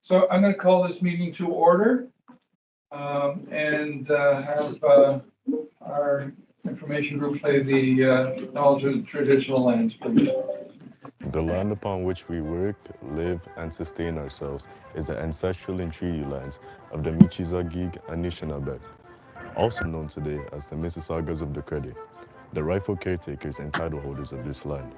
So I'm going to call this meeting to order and have our information group play the knowledge of traditional lands, please. The land upon which we work, live, and sustain ourselves is the ancestral and treaty lands of the Michizagig Anishinaabe, also known today as the Mississaugas of the Credit, the rightful caretakers and title holders of this land.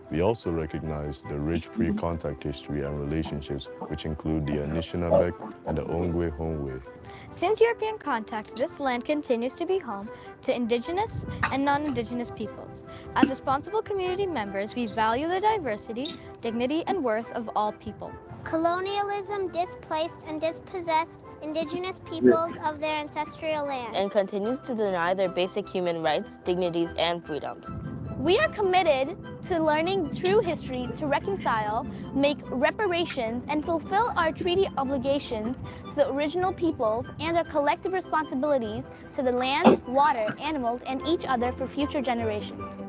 We also recognize the rich pre-contact history and relationships, which include the Anishinaabe and the Ongwe Hongwe. Since European contact, this land continues to be home to Indigenous and non-Indigenous peoples. As responsible community members, we value the diversity, dignity, and worth of all people. Colonialism displaced and dispossessed Indigenous peoples of their ancestral land and continues to deny their basic human rights, dignities, and freedoms. We are committed to learning true history to reconcile, make reparations, and fulfill our treaty obligations to the original peoples and our collective responsibilities to the land, water, animals, and each other for future generations.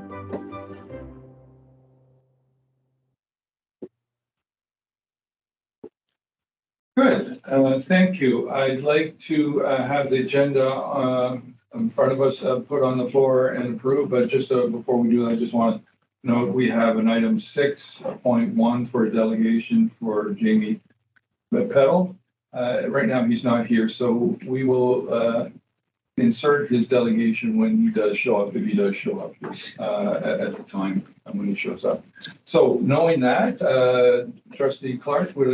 Good, thank you. I'd like to have the agenda in front of us put on the floor and approved, but just before we do that, I just want to note we have an item 6.1 for a delegation for Jamie Peddle. Right now he's not here, so we will insert his delegation when he does show up, if he does show up at the time when he shows up. So knowing that, Trustee Clark, would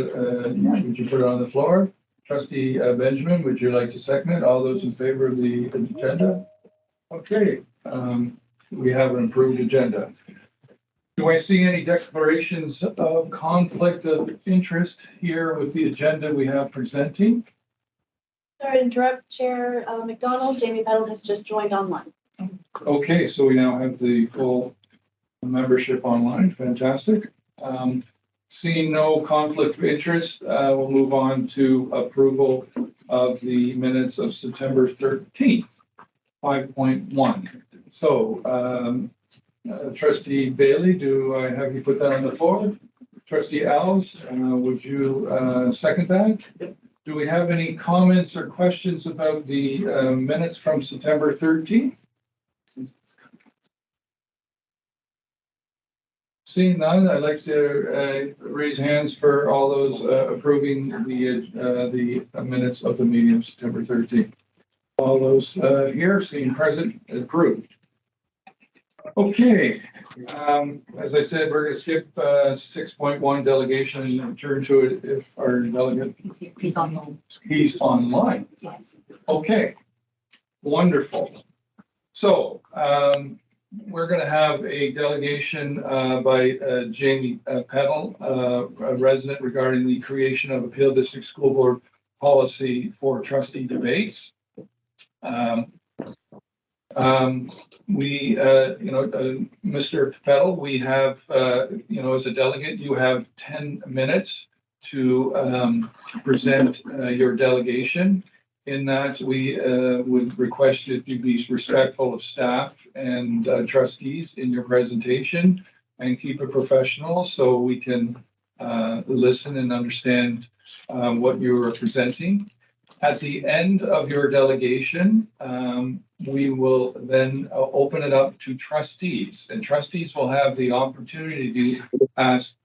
you put it on the floor? Trustee Benjamin, would you like to second it? All those in favor of the agenda? Okay, we have an approved agenda. Do I see any declarations of conflict of interest here with the agenda we have presenting? Sorry to interrupt, Chair McDonald. Jamie Peddle has just joined online. Okay, so we now have the full membership online. Fantastic. Seeing no conflict of interest, we'll move on to approval of the minutes of September 13th, 5.1. So, Trustee Bailey, do I have you put that on the floor? Trustee Alves, would you second that? Yep. Do we have any comments or questions about the minutes from September 13th? Seeing none, I'd like to raise hands for all those approving the minutes of the meeting of September 13th. All those here, seeing present, approved. Okay, as I said, we're going to skip 6.1 delegation and turn to it if our delegate. He's online. He's online. Yes. Okay, wonderful. So we're going to have a delegation by Jamie Peddle, a resident, regarding the creation of a Peel District School Board policy for trustee debates. Mr. Peddle, we have, as a delegate, you have 10 minutes to present your delegation. In that, we would request that you be respectful of staff and trustees in your presentation and keep it professional so we can listen and understand what you're presenting. At the end of your delegation, we will then open it up to trustees, and trustees will have the opportunity to ask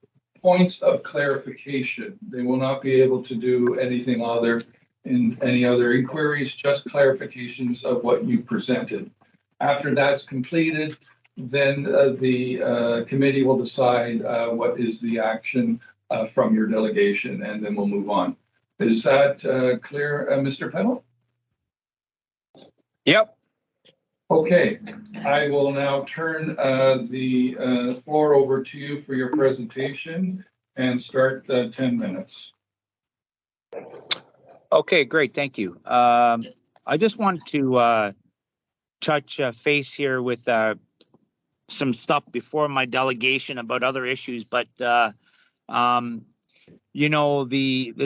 points of clarification. They will not be able to do anything other in any other inquiries, just clarifications of what you presented. After that's completed, then the committee will decide what is the action from your delegation, and then we'll move on. Is that clear, Mr. Peddle? Yep. Okay, I will now turn the floor over to you for your presentation and start 10 minutes. Okay, great. Thank you. I just want to touch face here with some stuff before my delegation about other issues, but the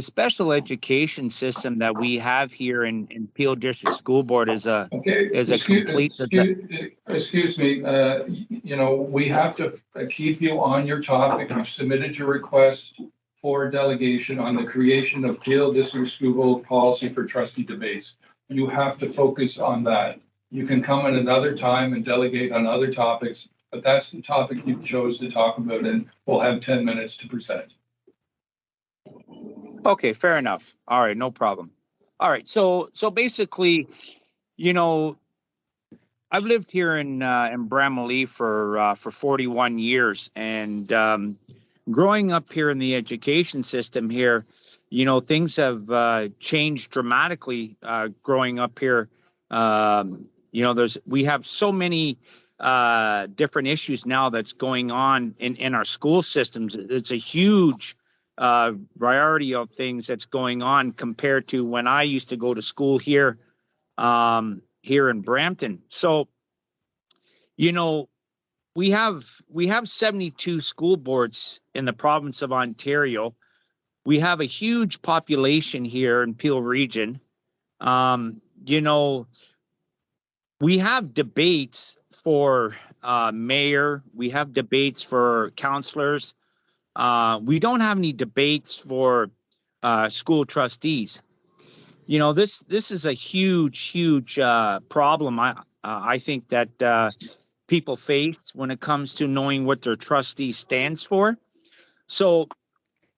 special education system that we have here in Peel District School Board is a complete. Excuse me. We have to keep you on your topic. You've submitted your request for delegation on the creation of Peel District School Board policy for trustee debates. You have to focus on that. You can come at another time and delegate on other topics, but that's the topic you chose to talk about, and we'll have 10 minutes to present. Okay, fair enough. All right, no problem. All right, so basically, you know, I've lived here in Bramalea for 41 years, and growing up here in the education system here, you know, things have changed dramatically. Growing up here, you know, we have so many different issues now that's going on in our school systems. It's a huge variety of things that's going on compared to when I used to go to school here here in Brampton. So, you know, we have 72 school boards in the province of Ontario. We have a huge population here in Peel region. You know, we have debates for mayor. We have debates for councillors. We don't have any debates for school trustees. You know, this is a huge problem. I think that people face when it comes to knowing what their trustee stands for. So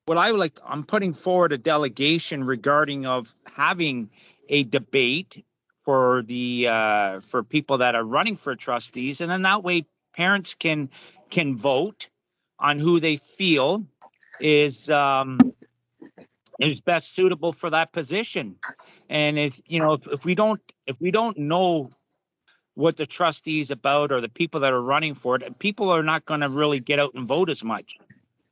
what I'm putting forward a delegation regarding of having a debate for the for people that are running for trustees, and then that way parents can vote on who they feel is best suitable for that position. And if you know if we don't know what the trustee is about or the people that are running for it, people are not going to really get out and vote as much.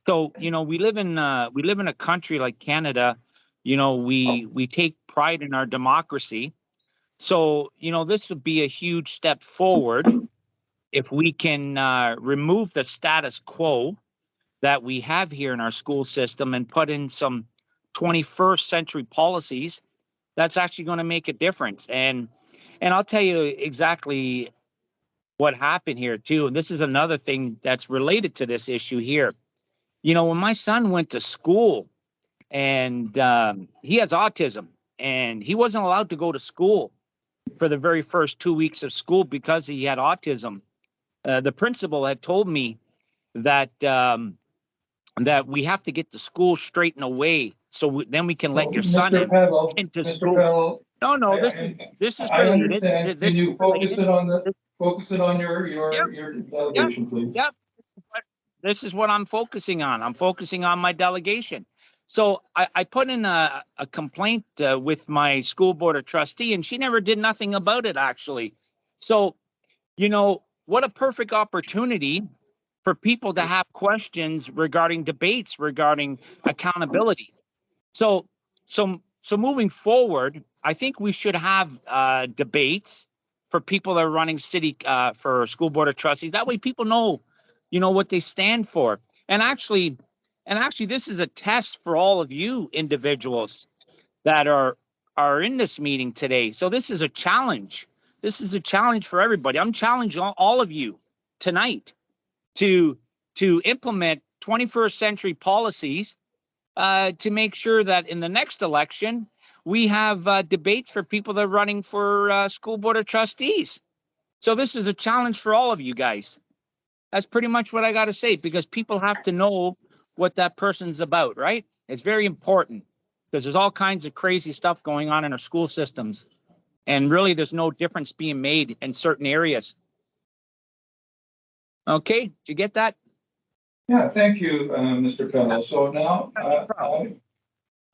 So, you know, we live in a country like Canada. You know, we take pride in our democracy. So, you know, this would be a huge step forward if we can remove the status quo that we have here in our school system and put in some 21st century policies. That's actually going to make a difference. And I'll tell you exactly what happened here too. And this is another thing that's related to this issue here. You know, when my son went to school, and he has autism, and he wasn't allowed to go to school for the very first 2 weeks of school because he had autism. The principal had told me that that we have to get the school straightened away, so then we can let your son Mr. Pevel, into Mr. school. Pevel, No, this is I related. understand. This Can is you focus related. it on your Yep. delegation, please? Yep. This is what I'm focusing on. I'm focusing on my delegation. So I put in a complaint with my school board of trustee, and she never did nothing about it, actually. So, you know, what a perfect opportunity for people to have questions regarding debates, regarding accountability. So moving forward, I think we should have debates for people that are running city for school board of trustees. That way people know, you know, what they stand for. And actually, this is a test for all of you individuals that are in this meeting today. So this is a challenge. This is a challenge for everybody. I'm challenging all of you tonight to implement 21st century policies to make sure that in the next election, we have debates for people that are running for school board of trustees. So this is a challenge for all of you guys. That's pretty much what I got to say, because people have to know what that person's about, right? It's very important because there's all kinds of crazy stuff going on in our school systems. And really, there's no difference being made in certain areas. Okay, did you get that? Yeah, thank you, Mr. Pevel. So now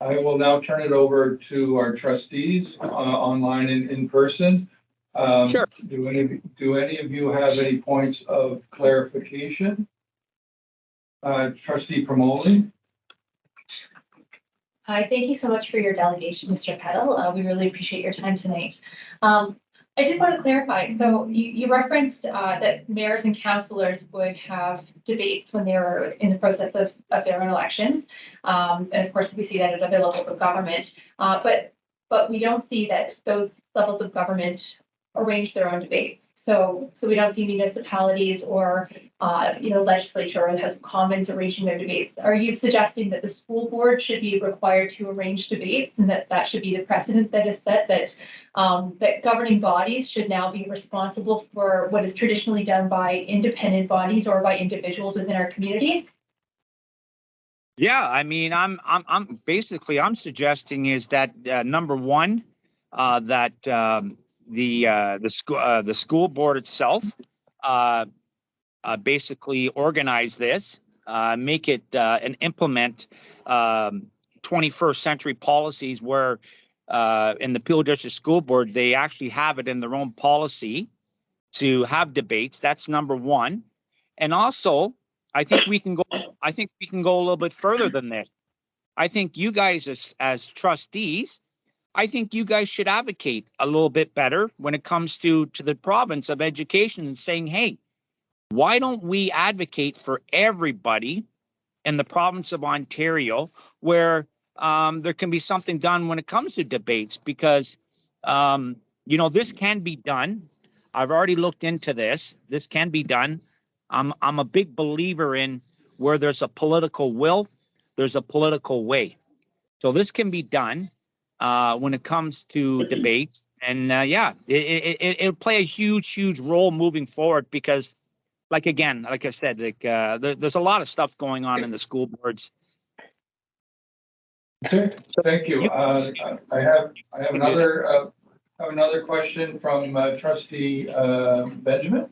I will now turn it over to our trustees online and in person. Sure. Do any of you have any points of clarification? Trustee Promoli? Hi, thank you so much for your delegation, Mr. Peddle. We really appreciate your time tonight. I did want to clarify. So you referenced that mayors and councillors would have debates when they were in the process of their own elections. And of course, we see that at other levels of government. But we don't see that those levels of government arrange their own debates. So we don't see municipalities or, legislature or the House of Commons arranging their debates. Are you suggesting that the school board should be required to arrange debates and that should be the precedent that is set, that governing bodies should now be responsible for what is traditionally done by independent bodies or by individuals within our communities? Yeah, I mean, I'm basically suggesting is that number one, that the school board itself basically organize this, make it and implement 21st century policies where in the Peel District School Board they actually have it in their own policy to have debates. That's number one, and also I think we can go. I think we can go a little bit further than this. I think you guys as trustees, I think you guys should advocate a little bit better when it comes to the province of education and saying, hey, why don't we advocate for everybody in the province of Ontario where there can be something done when it comes to debates? Because, this can be done. I've already looked into this. This can be done. I'm a big believer in where there's a political will, there's a political way. So this can be done when it comes to debates. And it'll play a huge role moving forward because, like I said, there's a lot of stuff going on in the school boards. Okay, thank you. I have another question from Trustee Benjamin.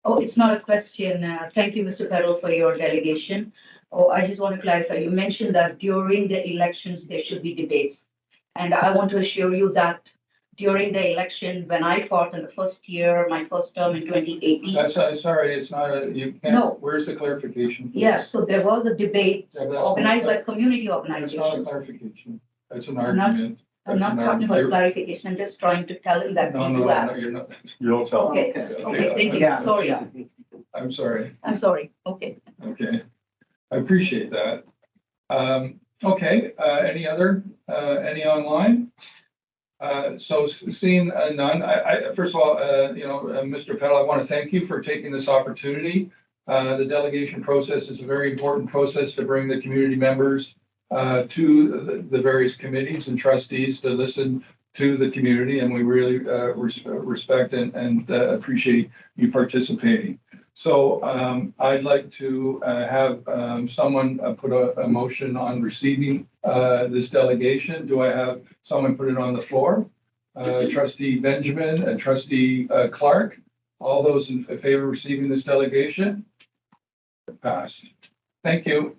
Oh, it's not a question. Thank you, Mr. Peddle, for your delegation. Oh, I just want to clarify. You mentioned that during the elections, there should be debates. And I want to assure you that during the election, when I fought in the first year, my first term in 2018. Sorry, it's not you can't. No. Where's the clarification? Please? Yeah, so there was a debate organized by community organizations. That's not a clarification. That's an argument. I'm not talking about clarification. I'm just trying to tell him that no, you're not. You don't tell. Okay, thank you. Yeah. Sorry. I'm sorry. I'm sorry. Okay. Okay. I appreciate that. Okay. Any online? So seeing none, I first of all, Mr. Peddle, I want to thank you for taking this opportunity. The delegation process is a very important process to bring the community members to the various committees and trustees to listen to the community, and we really respect and appreciate you participating. So I'd like to have someone put a motion on receiving this delegation. Do I have someone put it on the floor? Trustee Benjamin and Trustee Clark. All those in favor of receiving this delegation? Passed. Thank you.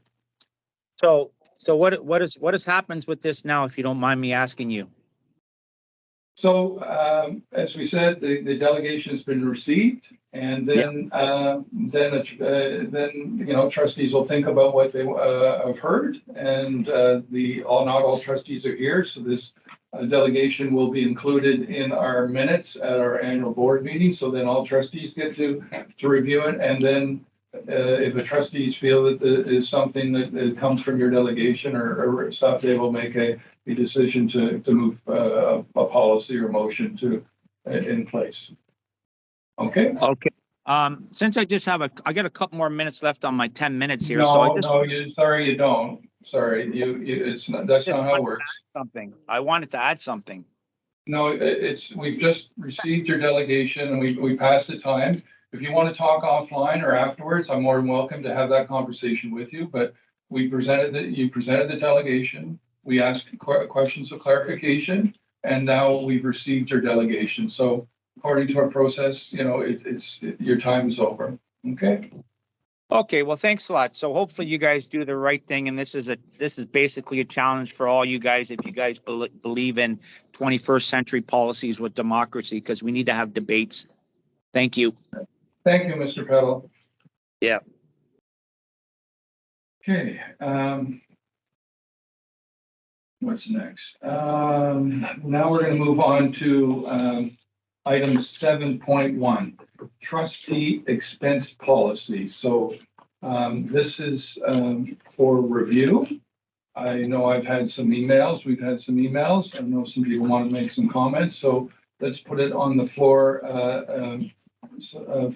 So what happens with this now, if you don't mind me asking you? So as we said, the delegation has been received, and then trustees will think about what they have heard, and not all trustees are here, so this delegation will be included in our minutes at our annual board meeting. So then all trustees get to review it, and then if the trustees feel that there is something that comes from your delegation or stuff, they will make a decision to move a policy or motion in place. Okay. Okay. Since I got a couple more minutes left on my 10 minutes here. Sorry, you don't. Sorry, that's not how it works. I wanted to add something. No, we've just received your delegation and we passed the time. If you want to talk offline or afterwards, I'm more than welcome to have that conversation with you. But you presented the delegation. We asked questions of clarification, and now we've received your delegation. So according to our process, your time is over. Okay. Okay. Well, thanks a lot. So hopefully you guys do the right thing, and this is basically a challenge for all you guys if you guys believe in 21st century policies with democracy, because we need to have debates. Thank you. Thank you, Mr. Peddle. Yeah. Okay. What's next? Now we're going to move on to item 7.1, trustee expense policy. So this is for review. I know I've had some emails. We've had some emails. I know some people want to make some comments. So let's put it on the floor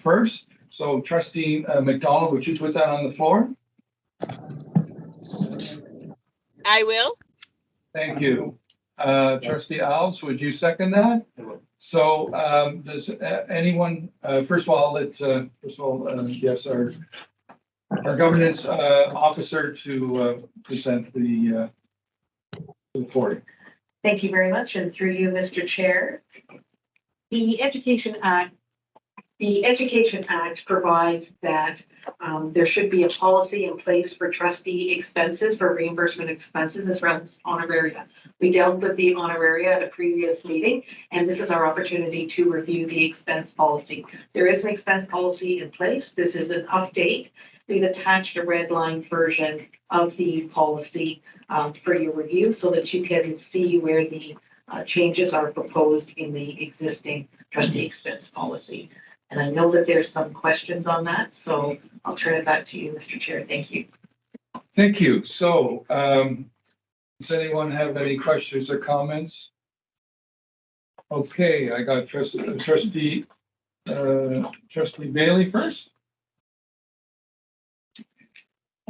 first. So trustee McDonald, would you put that on the floor? I will. Thank you. Trustee Alves, would you second that? So does anyone, first of all, yes, our governance officer to present the report. Thank you very much, and through you, Mr. Chair. The Education Act provides that there should be a policy in place for trustee expenses, for reimbursement expenses as well as honoraria. We dealt with the honoraria at a previous meeting, and this is our opportunity to review the expense policy. There is an expense policy in place. This is an update. We've attached a red line version of the policy for your review so that you can see where the changes are proposed in the existing trustee expense policy. And I know that there's some questions on that, so I'll turn it back to you, Mr. Chair. Thank you. Thank you. So does anyone have any questions or comments? Okay, I got Trustee Bailey first.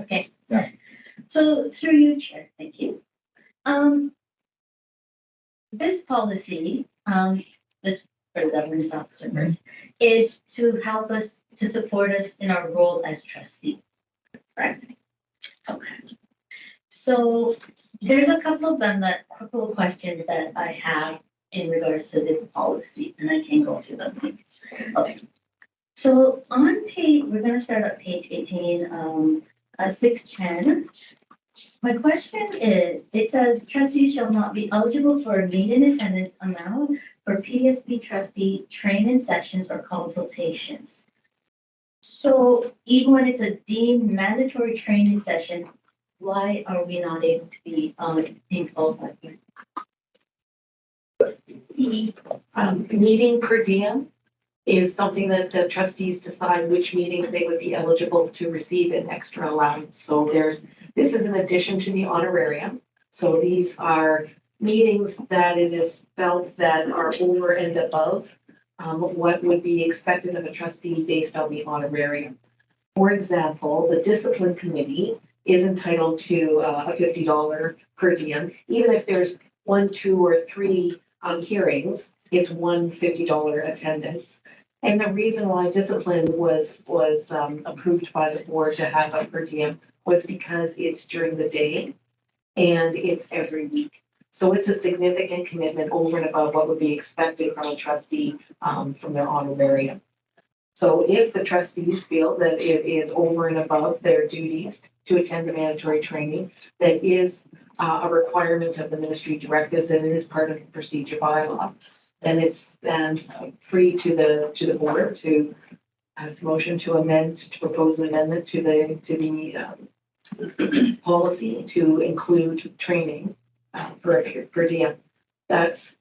Okay. Yeah. So through you, Chair, thank you. This policy, this for the governance officer first, is to help us, to support us in our role as trustee, correct? Okay. So there's a couple of questions that I have in regards to this policy, and I can go through them. Okay. So on page, we're going to start at page 18, 610. My question is, it says trustees shall not be eligible for a meeting attendance amount for PSP trustee training sessions or consultations. So even when it's a deemed mandatory training session, why are we not able to be deemed qualified? The meeting per diem is something that the trustees decide which meetings they would be eligible to receive an extra allowance. So this is in addition to the honorarium. So these are meetings that it is felt that are over and above what would be expected of a trustee based on the honorarium. For example, the discipline committee is entitled to a $50 per diem. Even if there's 1, 2, or 3 hearings, it's $150 attendance. And the reason why discipline was approved by the board to have a per diem was because it's during the day and it's every week. So it's a significant commitment over and above what would be expected from a trustee from their honorarium. So if the trustees feel that it is over and above their duties to attend the mandatory training, that is a requirement of the ministry directives and it is part of the procedure bylaw, then it's free to the board to as motion to propose an amendment to the policy to include training per diem. That's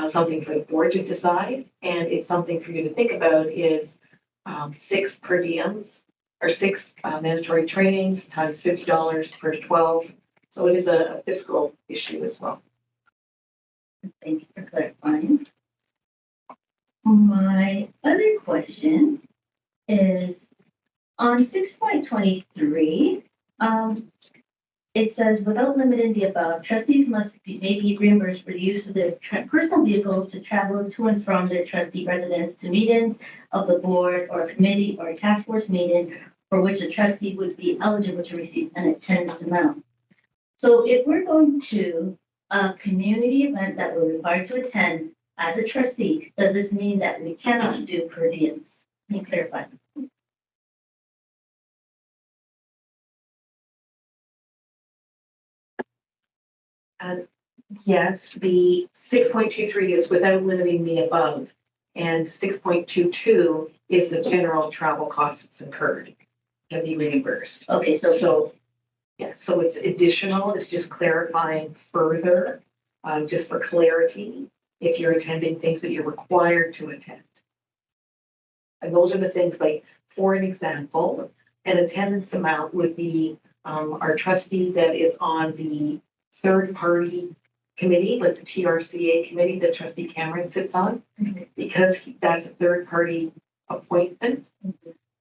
something for the board to decide, and it's something for you to think about is 6 per diems or 6 mandatory trainings times $50 per 12. So it is a fiscal issue as well. Thank you for clarifying. My other question is on 6.23. It says, without limiting the above, trustees may be reimbursed for the use of their personal vehicle to travel to and from their trustee residence to meetings of the board or a committee or a task force meeting for which a trustee would be eligible to receive an attendance amount. So if we're going to a community event that we're required to attend as a trustee, does this mean that we cannot do per diems? Can you clarify? Yes, the 6.23 is without limiting the above, and 6.22 is the general travel costs incurred can be reimbursed. Okay, so it's additional. It's just clarifying further, just for clarity, if you're attending things that you're required to attend. And those are the things like, for an example, an attendance amount would be our trustee that is on the third party committee, like the TRCA committee that trustee Cameron sits on, because that's a third party appointment,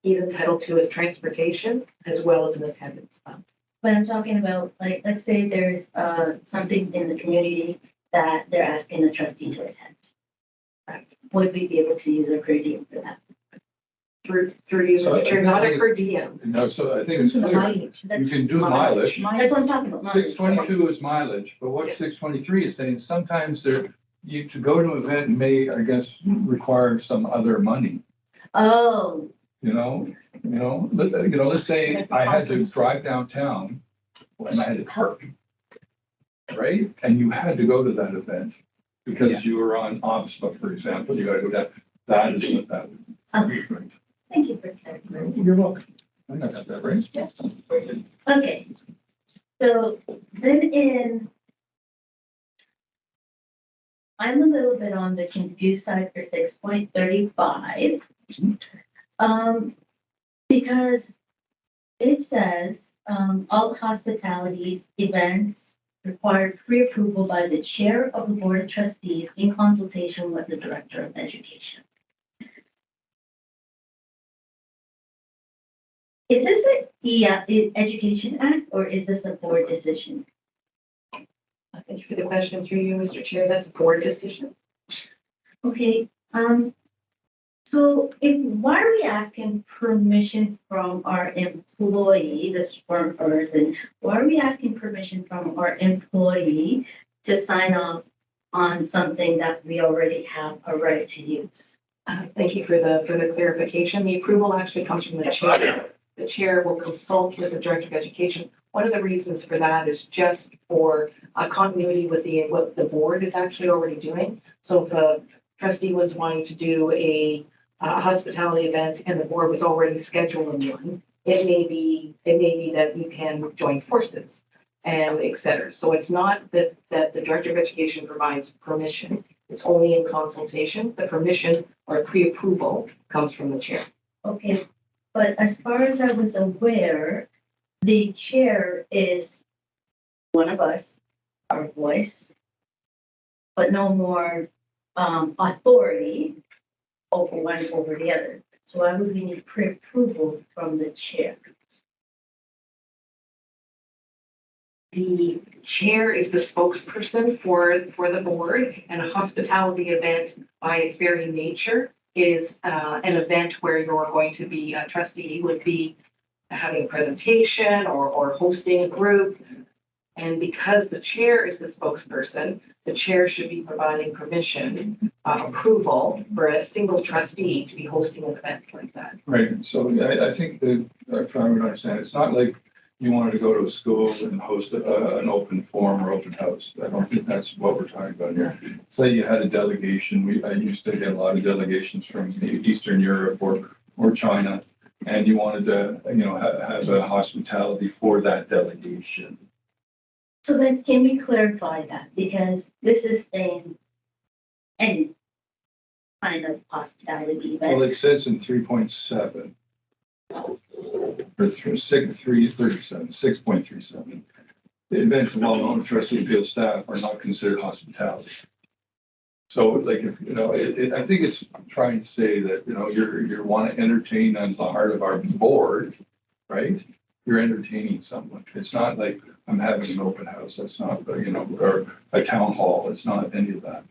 he's entitled to his transportation as well as an attendance fund. But I'm talking about, like, let's say there's something in the community that they're asking a trustee to attend. Right? Would we be able to use a per diem for that? Through using So I the chair, think- not a per diem. No, so I think it's clear. Mileage. You can do mileage. That's what I'm talking about. mileage, 622 is mileage, but what 623 is saying, sometimes you to go to an event may, I guess, require some other money. Oh, Let's say I had to drive downtown and I had to park, right? And you had to go to that event because you were on OPSPA, for example, you gotta go down. That is what that would be. okay. Thank you for clarifying. You're welcome. I got that right. Yeah. Okay. So then I'm a little bit on the confused side for 6.35. Because it says, all hospitalities, events require pre-approval by the chair of the board of trustees in consultation with the director of education. Is this an Education Act or is this a board decision? Thank you for the question through you, Mr. Chair. That's a board decision. Okay, so why are we asking permission from our employee, this form first, and why are we asking permission from our employee to sign off on something that we already have a right to use? Thank you for the clarification. The approval actually comes from the chair. The chair will consult with the director of education. One of the reasons for that is just for continuity with what the board is actually already doing. So if a trustee was wanting to do a hospitality event and the board was already scheduling one, it may be that you can join forces and et cetera. So it's not that the director of education provides permission. It's only in consultation. The permission or pre-approval comes from the chair. Okay, but as far as I was aware, the chair is one of us, our voice, but no more authority over one over the other. So I would need pre-approval from the chair. The chair is the spokesperson for the board, and a hospitality event by its very nature is an event where you're going to be a trustee would be having a presentation or hosting a group. And because the chair is the spokesperson, the chair should be providing permission, approval for a single trustee to be hosting an event like that. Right, so I think that, if I would understand, it's not like you wanted to go to a school and host an open forum or open house. I don't think that's what we're talking about here. Say you had a delegation, I used to get a lot of delegations from Eastern Europe or China, and you wanted to, have a hospitality for that delegation. So then can we clarify that? Because this is saying any kind of hospitality event. Well, it says in 3.7. Or 6.37. The events of all non-trustee appeal staff are not considered hospitality. So like, I think it's trying to say that, you want to entertain on the heart of our board, right? You're entertaining someone. It's not like I'm having an open house. That's not, or a town hall. It's not any of that.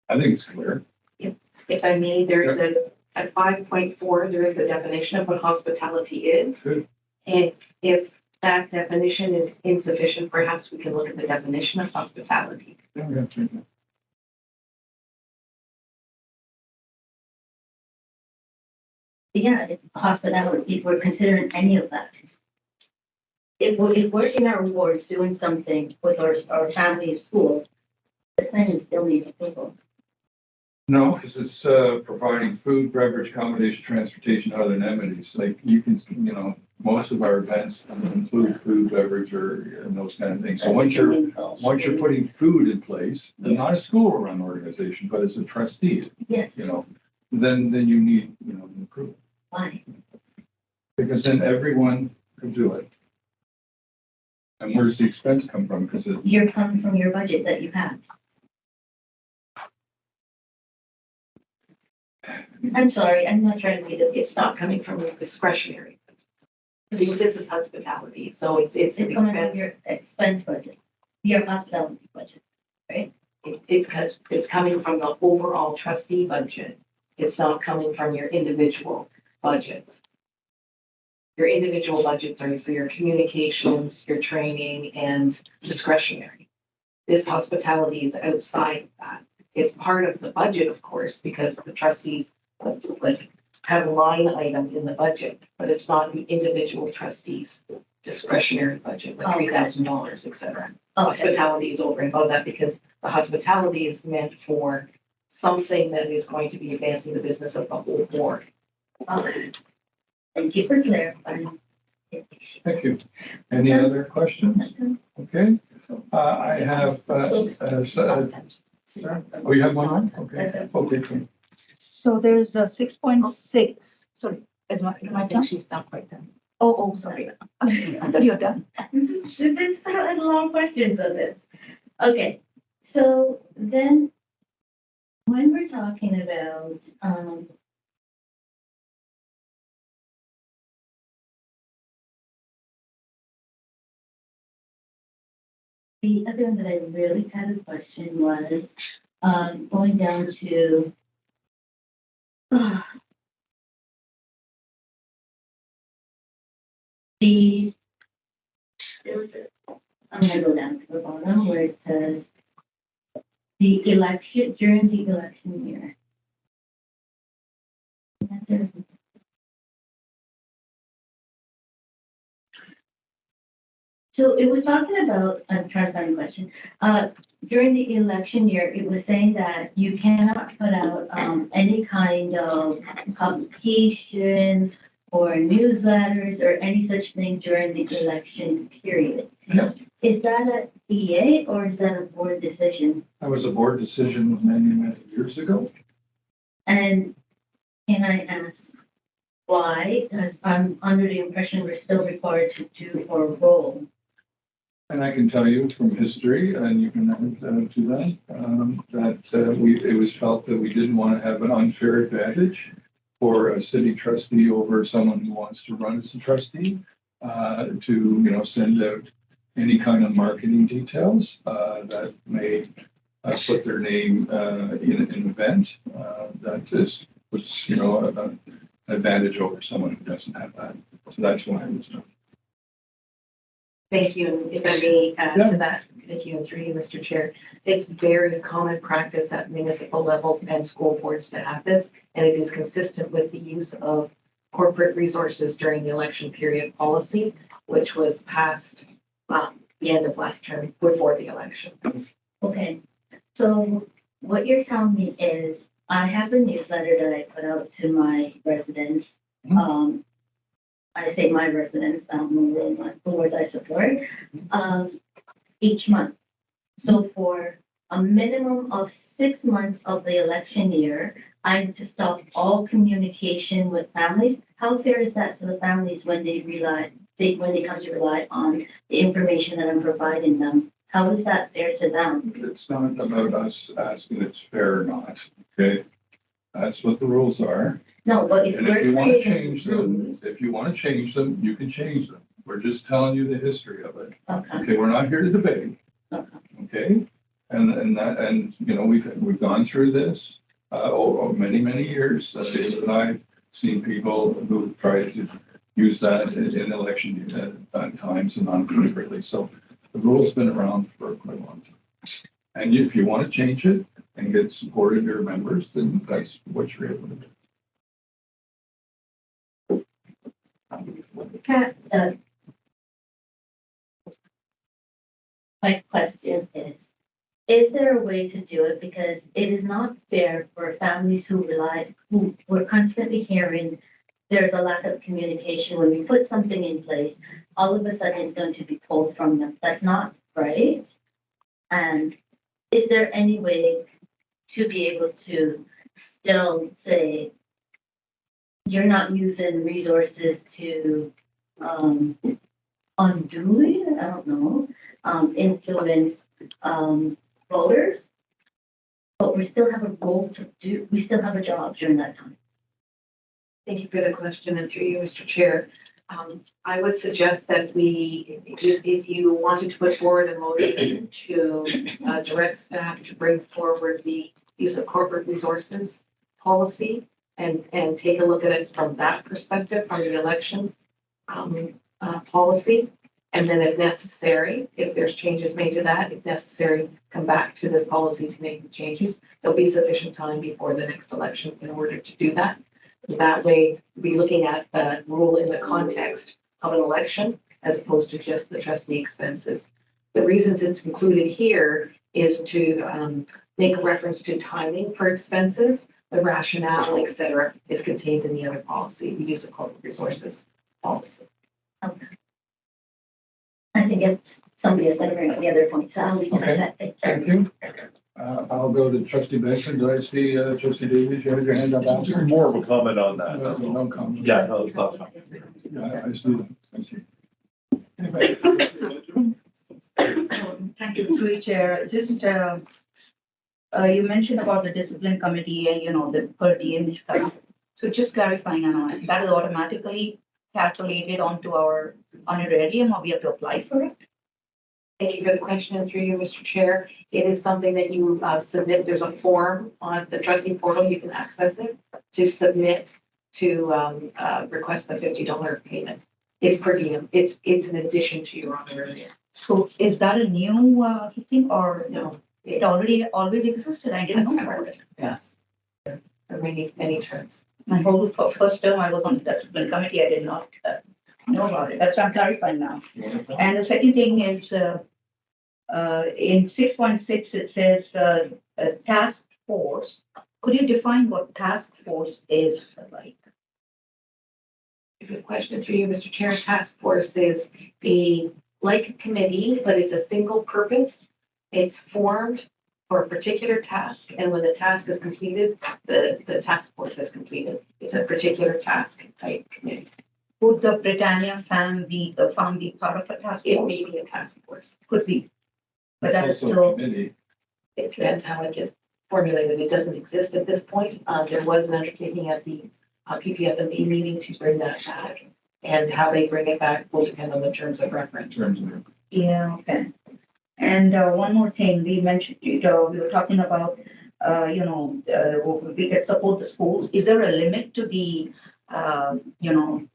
I think it's clear. If I may, at 5.4, there is the definition of what hospitality is. Good. And if that definition is insufficient, perhaps we can look at the definition of hospitality. Yeah, it's hospitality, if we're considering any of that. If we're in our wards doing something with our family of schools, the same still need approval. No, because it's providing food, beverage, accommodation, transportation, other amenities. Like you can, most of our events include food, beverage, and those kind of things. So once you're putting food in place, Yes. not a school-run organization, but as a trustee, Yes, then you need, an approval. why? Because then everyone could do it. And where's the expense come from? Because it, You're coming from your budget that you have. I'm sorry, I'm not trying to be the, It's not coming from your discretionary. This is hospitality, so it's it's an coming from expense. your expense budget, your hospitality budget. It's coming from the overall trustee budget. It's not coming from your individual budgets. Your individual budgets are for your communications, your training, and discretionary. This hospitality is outside of that. It's part of the budget, of course, because the trustees like have a line item in the budget, but it's not the individual trustees' discretionary budget, like $3,000, et cetera. Okay, Hospitality is over and above that because the hospitality is meant for something that is going to be advancing the business of the whole board. okay. Thank you for clarifying. thank you. Any other questions? Okay, I have, oh, you have one? Okay, okay. So there's a 6.6. So am I done? She's not quite done. Oh, sorry. I thought you were done. This is a long questions of this. Okay, so then when we're talking about, the other one that I really had a question was, going down to, the, there was a, I'm gonna go down to the bottom where it says the election, during the election year. So it was talking about, I'm trying to find a question, during the election year, it was saying that you cannot put out, any kind of publication or newsletters or any such thing during the election period. Yeah. Is that a EA or is that a board decision? That was a board decision many years ago. And can I ask why? Because I'm under the impression we're still required to do our role. And I can tell you from history, and you can add to that, it was felt that we didn't want to have an unfair advantage for a city trustee over someone who wants to run as a trustee, to, send out any kind of marketing details, that may put their name, in an event, that was, an advantage over someone who doesn't have that. So that's why it was done. Thank you. And if I may add to that, thank you, and through you, Mr. Chair. It's very common practice at municipal levels and school boards to have this, and it is consistent with the use of corporate resources during the election period policy, which was passed the end of last term before the election. Okay, so what you're telling me is I have a newsletter that I put out to my residents. I say my residents, the boards I support, each month. So for a minimum of 6 months of the election year, I'm to stop all communication with families. How fair is that to the families when they when they come to rely on the information that I'm providing them? How is that fair to them? It's not about us asking if it's fair or not, okay? That's what the rules are. No, but if And we're if you want to creating change them, rules. if you want to change them, you can change them. We're just telling you the history of it. Okay, Okay, we're not here to debate. Okay? And we've gone through this, over many years. David and I've seen people who tried to use that in election times and non-appropriately. So the rule's been around for quite a long time. And if you want to change it and get support of your members, then that's what you're able to do. Kat, my question is there a way to do it? Because it is not fair for families who we're constantly hearing there's a lack of communication. When we put something in place, all of a sudden it's going to be pulled from them. That's not right. And is there any way to be able to still say, you're not using resources to unduly, I don't know, influence, voters. But we still have a role to do, we still have a job during that time. Thank you for the question, and through you, Mr. Chair. I would suggest that if you wanted to put forward a motion to direct staff to bring forward the use of corporate resources policy and take a look at it from that perspective, from the election policy. And then if necessary, if there's changes made to that, if necessary, come back to this policy to make the changes. There'll be sufficient time before the next election in order to do that. That way, we'll be looking at the rule in the context of an election as opposed to just the trustee expenses. The reasons it's included here is to make a reference to timing for expenses. The rationale, et cetera, is contained in the other policy, the use of corporate resources policy. Okay. I think if somebody is going to bring up the other points, I'll leave Okay. that. Thank you. I'll go to trustee Benson. Do I see trustee Davies? You have your hand up? Just more of a comment on that. No, no comment. Yeah, no, it's not. Yeah, I see that. I see. Anybody? Thank you, through Chair. Just, you mentioned about the discipline committee and, the per diem. So just clarifying on that, that is automatically calculated onto our honorarium, or we have to apply for it? Thank you for the question, and through you, Mr. Chair. It is something that you submit. There's a form on the trustee portal. You can access it to submit to request the $50 payment. It's per diem. It's in addition to your honorarium. So is that a new thing, or No, it already always existed? I didn't know about it. Yes. For many terms. My whole first term, I was on the discipline committee. I did not know about it. That's what I'm clarifying now. And the second thing is, in 6.6, it says a task force. Could you define what task force is like? If you have a question through you, Mr. Chair, task force is like a committee, but it's a single purpose. It's formed for a particular task, and when the task is completed, the task force is completed. It's a particular task type committee. Would the Britannia farm be part of a task It force? may be a task force. Could be. But It's that is also a still, committee. It depends how it gets formulated. It doesn't exist at this point. There was an undertaking at the PPFMB meeting to bring that back, and how they bring it back will depend on the terms of reference. yeah, okay. And one more thing, we mentioned, we were talking about, we could support the schools. Is there a limit to the,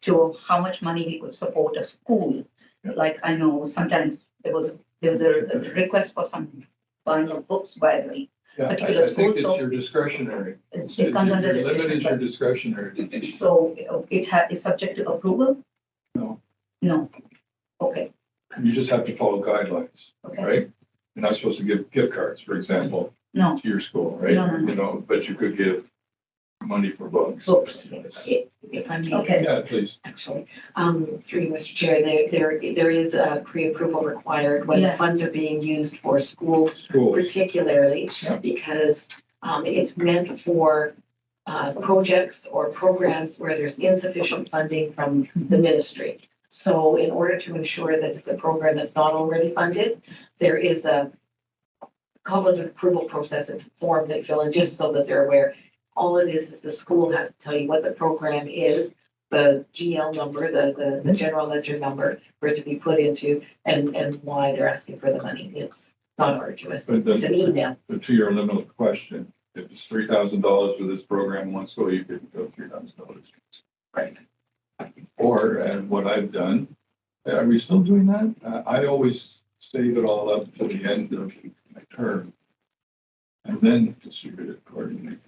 to how much money we could support a school? Like, I know sometimes there was a request for some buying of books by the Yeah, particular I school. think it's So your discretionary. it comes under Your limit is your discretion. discretionary. So is subject to approval? No. No. Okay, You just have to follow guidelines, okay. right? You're not supposed to give gift cards, for example, No, to your school, right? No. But you could give money for books. books. If I may. Okay. Yeah, please. Actually, through you, Mr. Chair, there is a pre-approval required when the Yeah. funds are being used for schools Schools. particularly, Yeah. because it's meant for projects or programs where there's insufficient funding from the ministry. So in order to ensure that it's a program that's not already funded, there is a call it an approval process. It's a form they fill in just so that they're aware. All it is the school has to tell you what the program is, the GL number, the general ledger number for it to be put into, and why they're asking for the money. It's not arduous. But the- It's an email. But to your limited question, if it's $3,000 for this program in one school, you could go $3,000. Right. Or, and what I've done, are we still doing that? I always save it all up to the end of my term and then distribute it accordingly.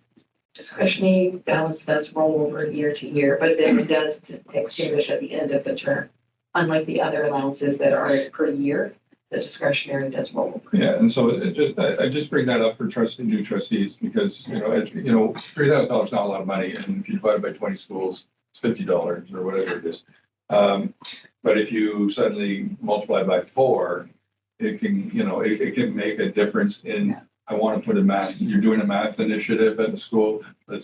Discretionary balance does roll over year to year, but then it does just extinguish at the end of the term. Unlike the other allowances that are per year, the discretionary does roll over. Yeah, and so I just bring that up for new trustees because, $3,000 is not a lot of money. And if you divide it by 20 schools, it's $50 or whatever it is. But if you suddenly multiply by 4, it can, it can make a difference in, I want to put you're doing a math initiative at the school. We'll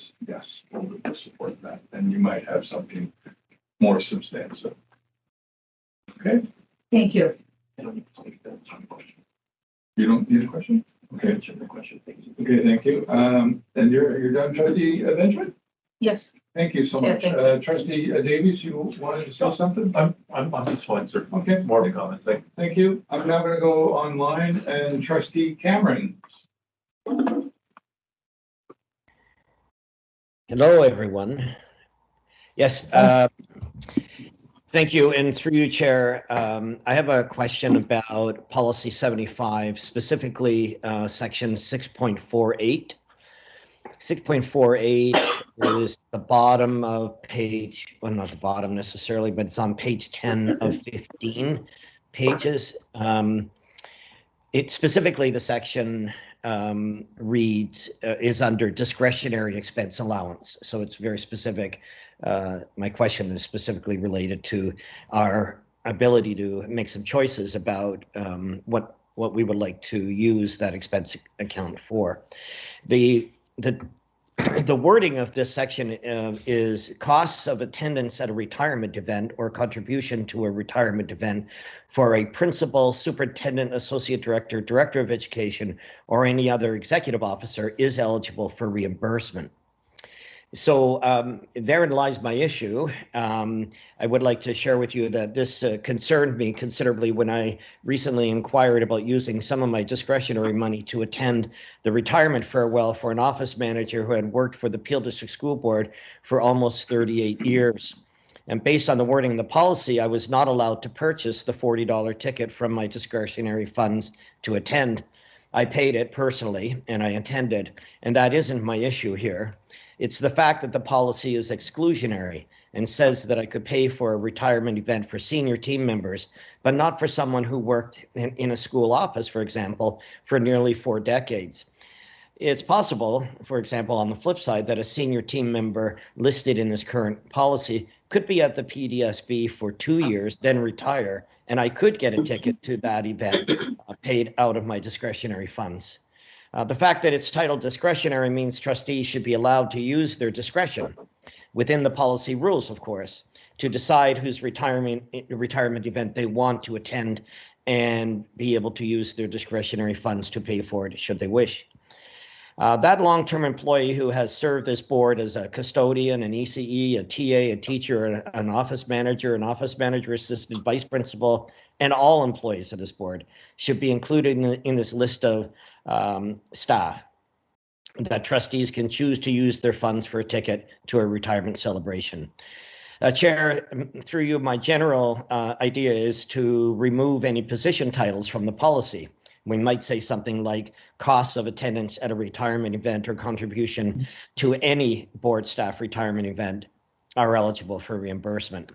support that. And you might have something more substantial. Okay. Thank you. You don't need a question? Okay. Okay, thank you. And you're done, Trustee Benjamin? Yes. Thank you so Yeah, much. thank you. Trustee Davies, you wanted to say something? I'm on this one, sir. Okay. It's more of a comment. Thank you. Thank you. I'm now gonna go online and Trustee Cameron. Hello, everyone. Yes, thank you. And through you, Chair, I have a question about Policy 75, specifically Section 6.48. 6.48 is the bottom of page, well, not the bottom necessarily, but it's on page 10 of 15 pages. It specifically, the section reads, is under discretionary expense allowance. So it's very specific. My question is specifically related to our ability to make some choices about what we would like to use that expense account for. The wording of this section is costs of attendance at a retirement event or contribution to a retirement event for a principal, superintendent, associate director, director of education, or any other executive officer is eligible for reimbursement. So therein lies my issue. I would like to share with you that this concerned me considerably when I recently inquired about using some of my discretionary money to attend the retirement farewell for an office manager who had worked for the Peel District School Board for almost 38 years. And based on the wording of the policy, I was not allowed to purchase the $40 ticket from my discretionary funds to attend. I paid it personally and I attended, and that isn't my issue here. It's the fact that the policy is exclusionary and says that I could pay for a retirement event for senior team members, but not for someone who worked in a school office, for example, for nearly 4 decades. It's possible, for example, on the flip side, that a senior team member listed in this current policy could be at the PDSB for 2 years, then retire, and I could get a ticket to that event paid out of my discretionary funds. The fact that it's titled discretionary means trustees should be allowed to use their discretion within the policy rules, of course, to decide whose retirement event they want to attend and be able to use their discretionary funds to pay for it should they wish. That long-term employee who has served this board as a custodian, an ECE, a TA, a teacher, an office manager assistant, vice principal, and all employees of this board should be included in this list of staff that trustees can choose to use their funds for a ticket to a retirement celebration. Chair, through you, my general idea is to remove any position titles from the policy. We might say something like costs of attendance at a retirement event or contribution to any board staff retirement event are eligible for reimbursement.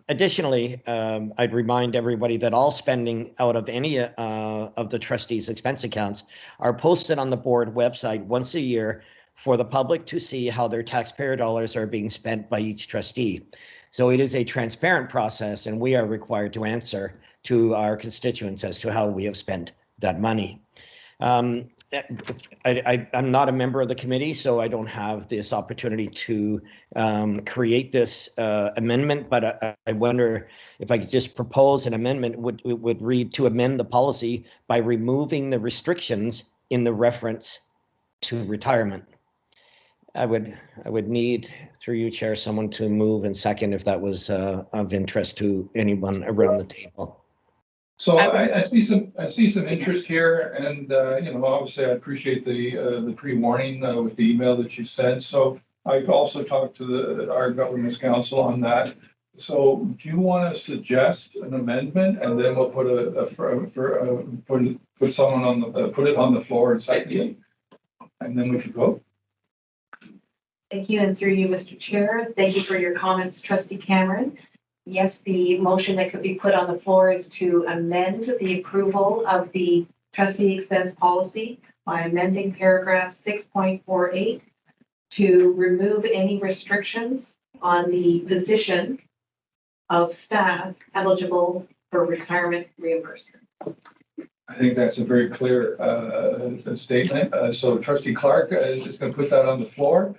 Additionally, I'd remind everybody that all spending out of any of the trustees' expense accounts are posted on the board website once a year for the public to see how their taxpayer dollars are being spent by each trustee. So it is a transparent process, and we are required to answer to our constituents as to how we have spent that money. I'm not a member of the committee, so I don't have this opportunity to create this amendment, but I wonder if I could just propose an amendment would read to amend the policy by removing the restrictions in the reference to retirement. I would need, through you, Chair, someone to move and second if that was of interest to anyone around the table. So I see some interest here, and obviously I appreciate the pre-warning with the email that you sent. So I've also talked to our governance council on that. So do you want to suggest an amendment, and then we'll put put someone on the put it on the floor and second it, and then we can vote. Thank you, and through you, Mr. Chair, thank you for your comments, Trustee Cameron. Yes, the motion that could be put on the floor is to amend the approval of the trustee expense policy by amending paragraph 6.48 to remove any restrictions on the position of staff eligible for retirement reimbursement. I think that's a very clear statement. So Trustee Clark is going to put that on the floor.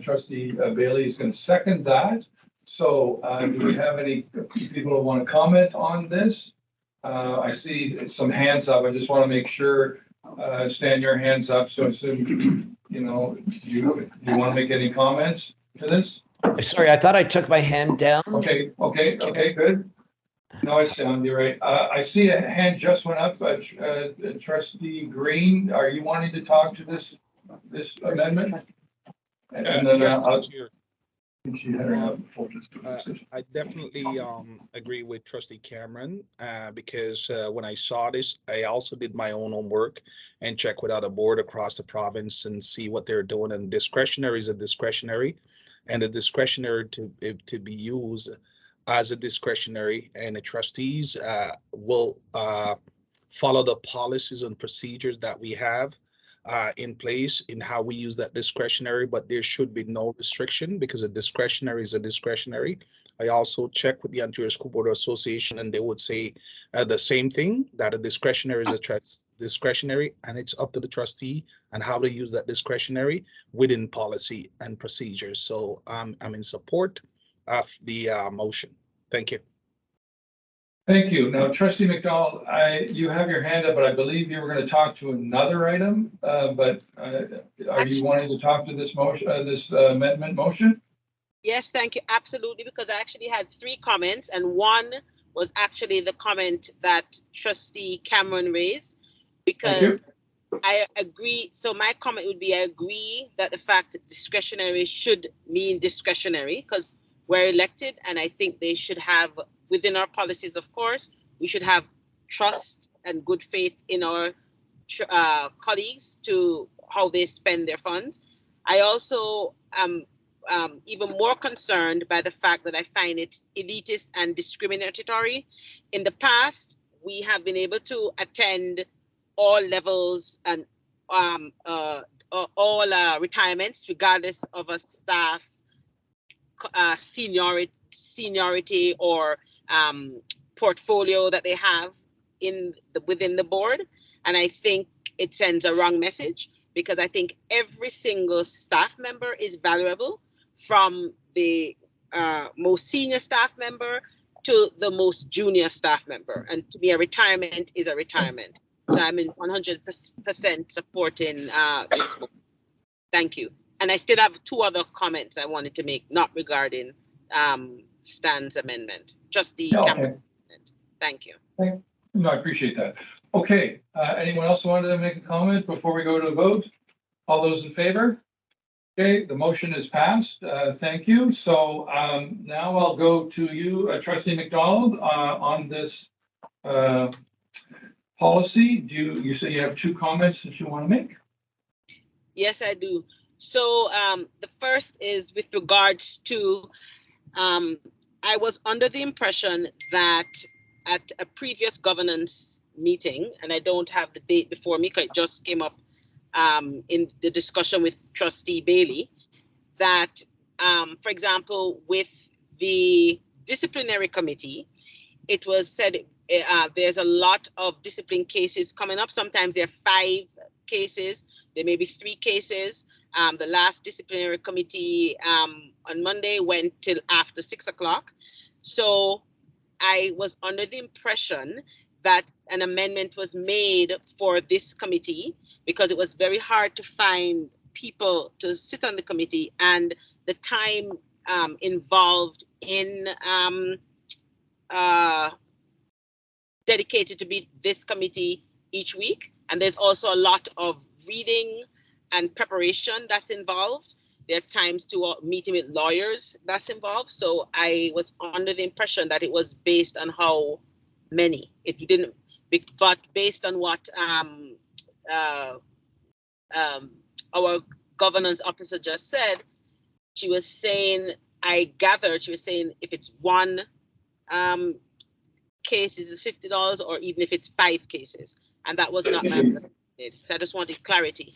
Trustee Bailey is going to second that. So, do we have any people who want to comment on this? I see some hands up. I just want to make sure, Stan, your hands up. So, you know, you want to make any comments to this? Sorry, I thought I took my hand down. Okay, good. No, it's down, you're right. I see a hand just went up, Trustee Green, are you wanting to talk to this amendment? And then Yes, I'll. Mr. Chair. She had her hand before. I definitely agree with Trustee Cameron because when I saw this, I also did my own homework and check with other board across the province and see what they're doing. And discretionary is a discretionary, and the discretionary to be used as a discretionary, and the trustees will follow the policies and procedures that we have in place in how we use that discretionary, but there should be no restriction because a discretionary is a discretionary. I also checked with the Ontario School Board Association and they would say the same thing, that a discretionary is a discretionary, and it's up to the trustee and how to use that discretionary within policy and procedures. So I'm in support of the motion. Thank you. Thank you. Now, Trustee McDonald, you have your hand up, but I believe you were going to talk to another item. But are you wanting to talk to this motion, this amendment motion? Yes, thank you. Absolutely, because I actually had 3 comments, and one was actually the comment that Trustee Cameron raised, because I agree. So my comment would be, I agree that the fact that discretionary should mean discretionary because we're elected, and I think they should have, within our policies, of course, we should have trust and good faith in our colleagues to how they spend their funds. I also am even more concerned by the fact that I find it elitist and discriminatory. In the past, we have been able to attend all levels and all retirements, regardless of a staff's seniority or portfolio that they have within the board. And I think it sends a wrong message, because I think every single staff member is valuable, from the most senior staff member to the most junior staff member. And to me, a retirement is a retirement. So I'm in 100% supporting this book. Thank you. And I still have 2 other comments I wanted to make, not regarding Stan's amendment, just the amendment. Thank you. No, I appreciate that. Okay, anyone else wanted to make a comment before we go to the vote? All those in favor? Okay, the motion is passed. Thank you. So now I'll go to you, Trustee McDonald, on this policy. You say you have 2 comments that you want to make? Yes, I do. So the first is with regards to, I was under the impression that at a previous governance meeting, and I don't have the date before me because it just came up in the discussion with Trustee Bailey, that, for example, with the disciplinary committee, it was said there's a lot of discipline cases coming up. Sometimes there are 5 cases, there may be 3 cases. The last disciplinary committee on Monday went till after 6 o'clock. So I was under the impression that an amendment was made for this committee, because it was very hard to find people to sit on the committee, and the time involved in dedicated to be this committee each week. And there's also a lot of reading and preparation that's involved. There are times to meeting with lawyers that's involved. So I was under the impression that it was based on how many. It didn't, but based on what our governance officer just said, she was saying, I gathered she was saying if it's 1 case, is it $50, or even if it's 5 cases. And that was not my understanding. So I just wanted clarity.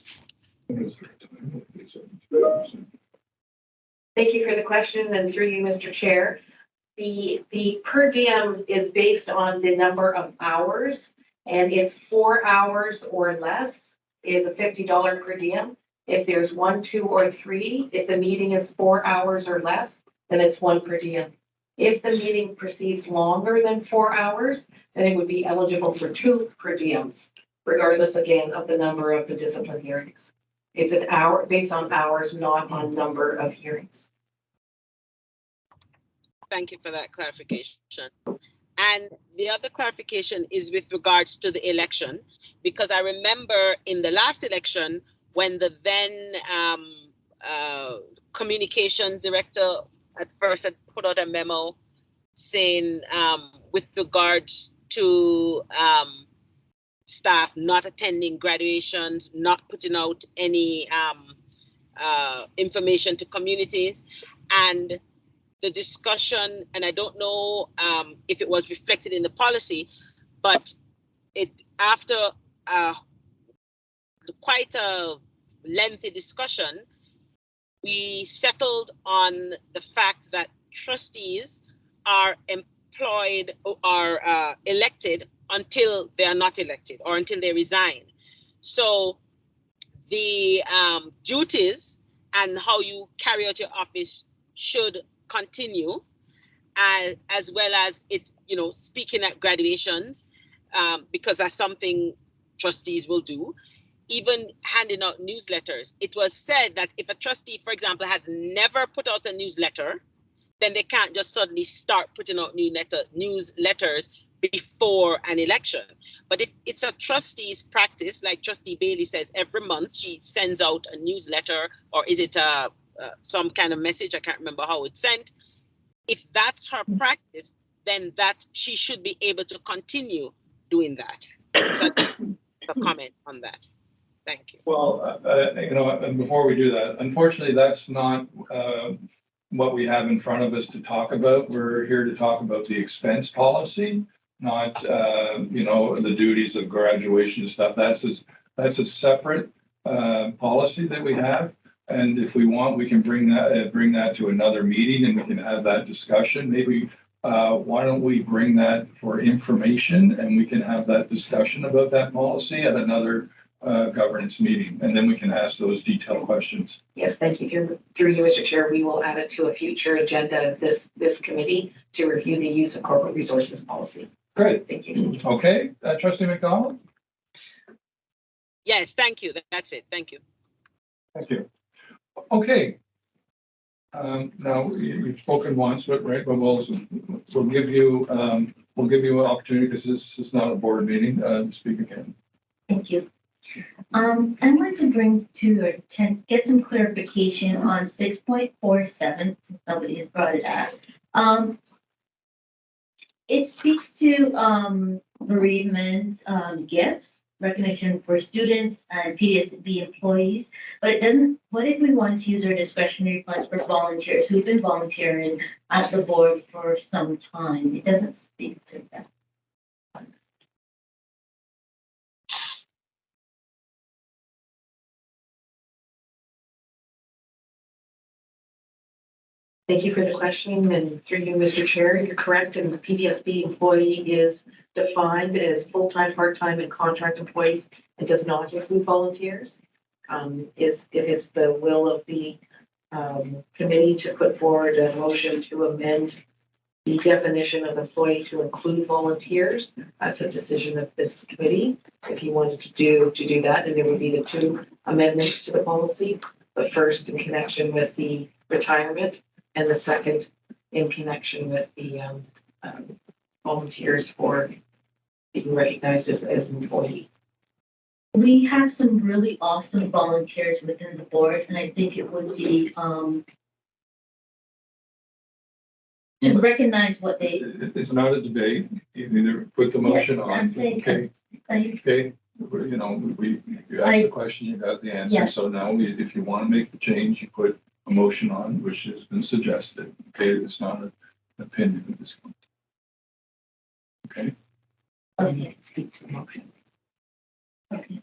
Thank you for the question, and through you, Mr. Chair. The per diem is based on the number of hours, and it's 4 hours or less is a $50 per diem. If there's 1, 2, or 3, if the meeting is 4 hours or less, then it's 1 per diem. If the meeting proceeds longer than 4 hours, then it would be eligible for 2 per diems, regardless again of the number of the discipline hearings. It's an hour based on hours, not on number of hearings. Thank you for that clarification. And the other clarification is with regards to the election, because I remember in the last election when the then communication director at first had put out a memo saying with regards to staff not attending graduations, not putting out any information to communities, and the discussion, and I don't know if it was reflected in the policy, but it after quite a lengthy discussion, we settled on the fact that trustees are employed or are elected until they are not elected or until they resign. So the duties and how you carry out your office should continue, as well as it, speaking at graduations, because that's something trustees will do. Even handing out newsletters. It was said that if a trustee, for example, has never put out a newsletter, then they can't just suddenly start putting out newsletters before an election. But if it's a trustee's practice, like Trustee Bailey says, every month she sends out a newsletter, or is it some kind of message? I can't remember how it's sent. If that's her practice, then that she should be able to continue doing that. So a comment on that. Thank you. Well, and before we do that, unfortunately, that's not what we have in front of us to talk about. We're here to talk about the expense policy, not, the duties of graduation and stuff. That's a separate policy that we have. And if we want, we can bring that to another meeting and we can have that discussion. Maybe why don't we bring that for information and we can have that discussion about that policy at another governance meeting, and then we can ask those detailed questions. Yes, thank you. Through you, Mr. Chair, we will add it to a future agenda of this committee to review the use of corporate resources policy. Great. Thank you. Okay, Trustee McDonald? Yes, thank you. That's it. Thank you. Thank you. Okay. Now you've spoken once, but we'll give you an opportunity, because this is not a board meeting, to speak again. Thank you. I'd like to bring get some clarification on 6.47, since somebody has brought it up. It speaks to bereavement gifts, recognition for students and PDSB employees, but it doesn't. What if we wanted to use our discretionary funds for volunteers who've been volunteering at the board for some time? It doesn't speak to that. Thank you for the question, and through you, Mr. Chair, you're correct, and the PDSB employee is defined as full-time, part-time, and contract employees. It does not include volunteers. If it's the will of the committee to put forward a motion to amend the definition of employee to include volunteers, that's a decision of this committee. If you wanted to do that, then there would be the 2 amendments to the policy, but first in connection with the retirement, and the second in connection with the volunteers for being recognized as an employee. We have some really awesome volunteers within the board, and I think it would be to recognize what they. It's not a debate. You either put the motion on. I'm saying, okay. You asked the question, you got the answer. Yeah. So now, if you want to make the change, you put a motion on, which has been suggested. Okay, it's not an opinion at this point. Okay. Okay, speak to the motion. Okay.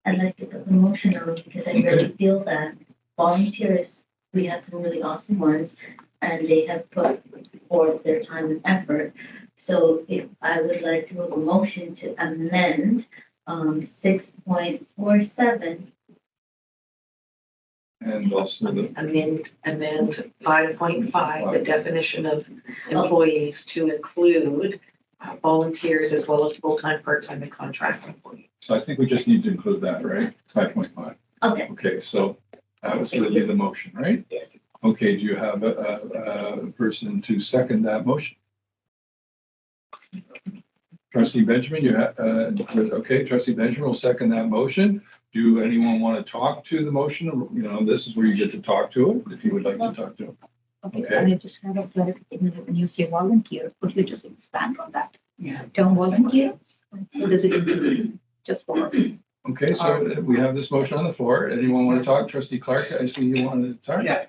I'd like to put the motion on because I really feel that volunteers, we have some really awesome ones, and they have put forth their time and effort. So if I would like to move a motion to amend 6.47 And also the, amend 5.5, the definition of employees to include volunteers as well as full-time, part-time, and contract employees. so I think we just need to include that, right? 5.5. Okay. Okay, so that was going to be the motion, right? Yes. Okay, do you have a person to second that motion? Trustee Benjamin, you have, okay, Trustee Benjamin will second that motion. Do anyone want to talk to the motion? You know, this is where you get to talk to it, if you would like to talk to it. Okay. I just have a clarification. When you say volunteer, could you just expand on that? Yeah. Term volunteer? What does it include? Just for. Okay, so we have this motion on the floor. Anyone want to talk? Trustee Clark, I see you wanted to talk. Yeah,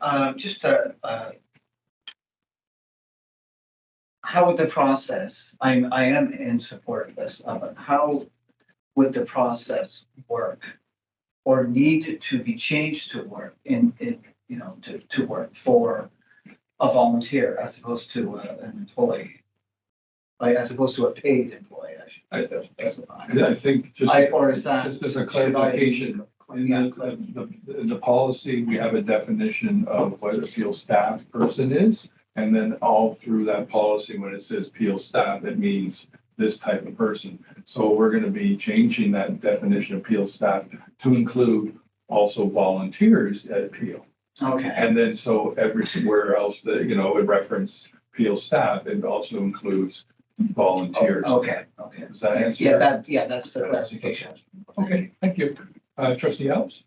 how would the process, I am in support of this, but how would the process work? Or need to be changed to work to work for a volunteer as opposed to an employee? Like as opposed to a paid employee, I should specify. I think just, Or is that? just as a clarification, in the policy, we have a definition of what a Peel staff person is. And then all through that policy, when it says Peel staff, it means this type of person. So we're going to be changing that definition of Peel staff to include also volunteers at Peel. Okay. And then so everywhere else that, you know, it reference Peel staff, it also includes volunteers. Okay. Does that answer? Yeah, that's the clarification. Okay, thank you. Trustee Alves?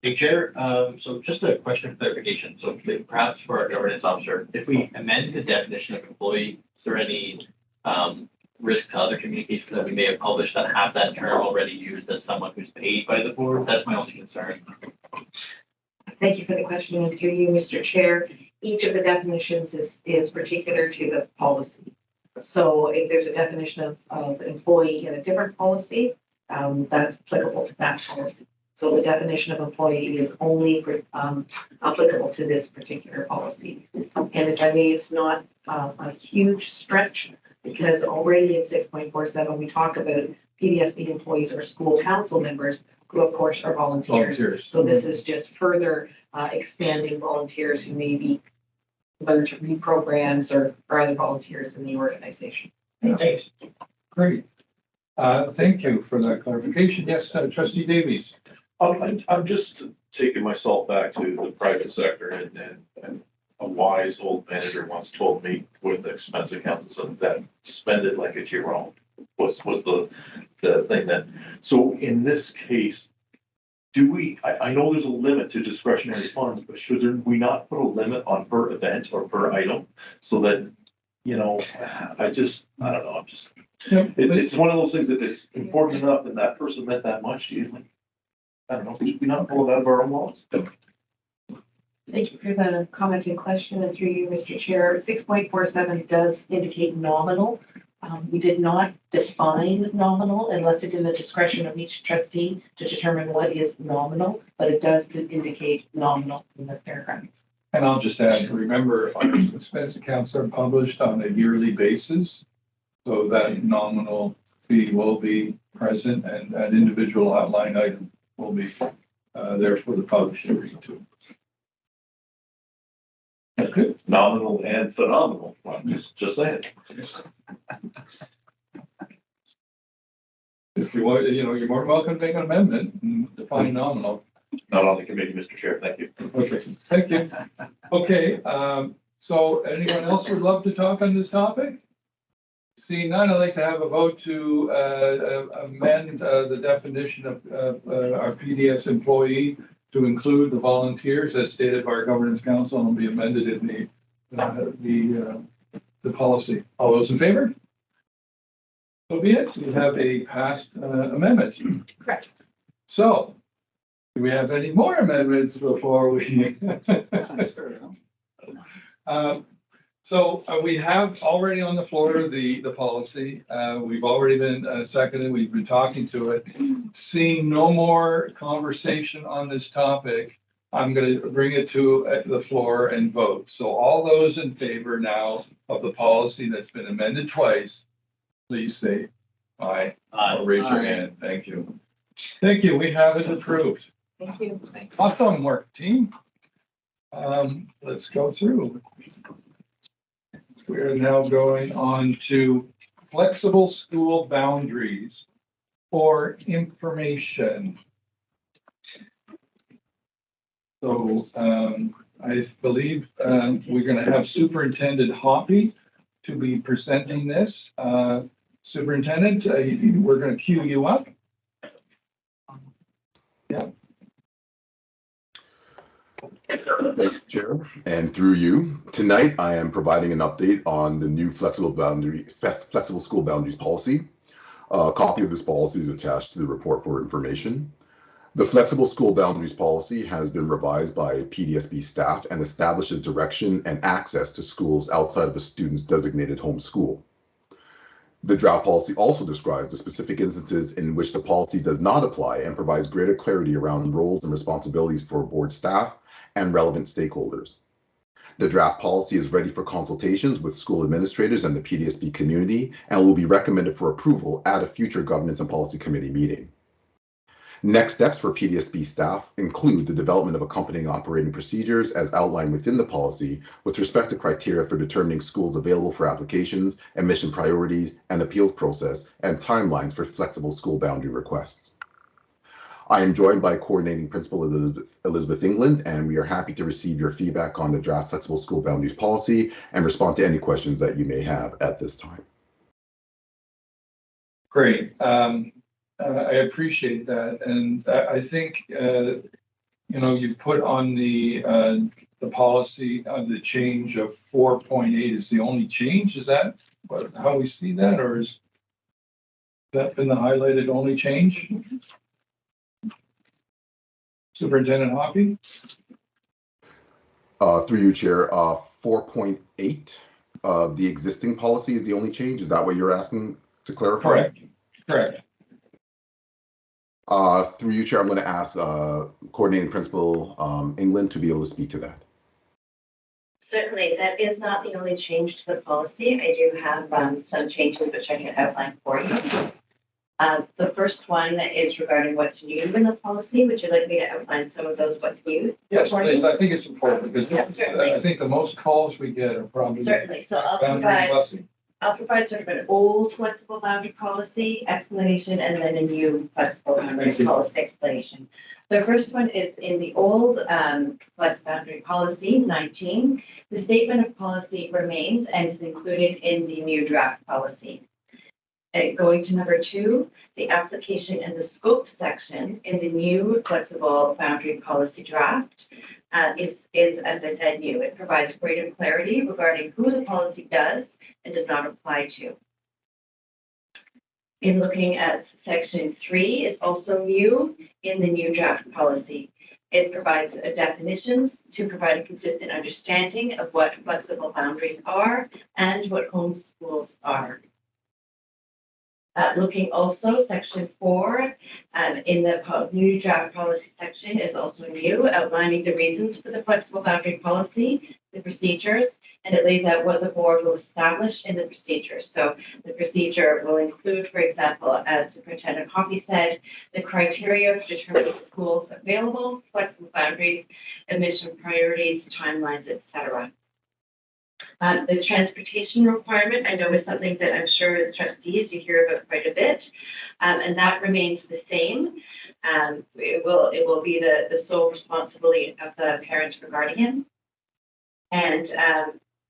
Hey, Chair, so just a question of clarification. So perhaps for our governance officer, if we amend the definition of employee, is there any risk to other communications that we may have published that have that term already used as someone who's paid by the board? That's my only concern. Thank you for the question, and through you, Mr. Chair. Each of the definitions is particular to the policy. So if there's a definition of employee in a different policy, that's applicable to that policy. So the definition of employee is only applicable to this particular policy. And if I may, it's not a huge stretch because already in 6.47, we talk about PDSB employees or school council members who of course are volunteers. So this is just further expanding volunteers who may be whether to read programs or other volunteers in the organization. Thanks. Great. Thank you for that clarification. Yes, Trustee Davies. I'm just taking myself back to the private sector and a wise old manager once told me with expense accounts that spend it like it's your own was the thing that, so in this case, I know there's a limit to discretionary funds, but should we not put a limit on per event or per item so that, you know, I don't know, it's one of those things that it's important enough that that person meant that much to you. Like, I don't know, should we not pull it out of our own wallets? Thank you for the comment and question, and through you, Mr. Chair. 6.47 does indicate nominal. We did not define nominal and left it in the discretion of each trustee to determine what is nominal, but it does indicate nominal in the paragraph. And I'll just add, remember, our expense accounts are published on a yearly basis. So that nominal fee will be present and an individual line item will be there for the publisher to read to. Okay. Nominal and phenomenal. Well, just saying. If you want, you know, you're more welcome to make an amendment and define nominal. Not on the committee, Mr. Chair. Thank you. Okay, thank you. Okay, so anyone else would love to talk on this topic? Seeing none, I'd like to have a vote to amend the definition of our PDS employee to include the volunteers as stated by our governance council and will be amended in the policy. All those in favor? So be it. We have a passed amendment. Correct. So, do we have any more amendments before we? So we have already on the floor the policy. We've already been seconded. We've been talking to it. Seeing no more conversation on this topic, I'm going to bring it to the floor and vote. So all those in favor now of the policy that's been amended twice, please say aye. Or raise your hand. Thank you. Thank you. We have it approved. Thank you. Awesome work, team. Let's go through. We're now going on to flexible school boundaries for information. So I believe we're going to have Superintendent Hoppy to be presenting this. Superintendent, we're going to queue you up. Yeah. Chair, and through you, tonight I am providing an update on the new flexible school boundaries policy. A copy of this policy is attached to the report for information. The flexible school boundaries policy has been revised by PDSB staff and establishes direction and access to schools outside of a student's designated home school. The draft policy also describes the specific instances in which the policy does not apply and provides greater clarity around roles and responsibilities for board staff and relevant stakeholders. The draft policy is ready for consultations with school administrators and the PDSB community and will be recommended for approval at a future Governance and Policy Committee meeting. Next steps for PDSB staff include the development of accompanying operating procedures as outlined within the policy with respect to criteria for determining schools available for applications, admission priorities, and appeals process, and timelines for flexible school boundary requests. I am joined by Coordinating Principal Elizabeth England, and we are happy to receive your feedback on the draft flexible school boundaries policy and respond to any questions that you may have at this time. Great. I appreciate that, and I think you've put on the policy of the change of 4.8 is the only change. Is that how we see that, or is that been the highlighted only change? Superintendent Hoppy? Through you, Chair, 4.8 of the existing policy is the only change. Is that what you're asking to clarify? Correct. Correct. Through you, Chair, I'm going to ask Coordinating Principal England to be able to speak to that. Certainly, that is not the only change to the policy. I do have some changes which I can outline for you. The first one is regarding what's new in the policy. Would you like me to outline some of those what's new? Yes, please. I think it's important because I think the most calls we get are probably certainly. So I'll provide sort of an old flexible boundary policy explanation and then a new flexible boundary policy explanation. The first one is in the old flex boundary policy 19. The statement of policy remains and is included in the new draft policy. Going to number 2, the application and the scope section in the new flexible boundary policy draft is, as I said, new. It provides greater clarity regarding who the policy does and does not apply to. In looking at section 3 is also new in the new draft policy. It provides definitions to provide a consistent understanding of what flexible boundaries are and what homeschools are. Looking also, section 4 in the new draft policy section is also new, outlining the reasons for the flexible boundary policy, the procedures, and it lays out what the board will establish in the procedures. So the procedure will include, for example, as Superintendent Hoppy said, the criteria for determining schools available, flexible boundaries, admission priorities, timelines, etc. The transportation requirement, I know, is something that I'm sure as trustees you hear about quite a bit, and that remains the same. It will be the sole responsibility of the parent or guardian. And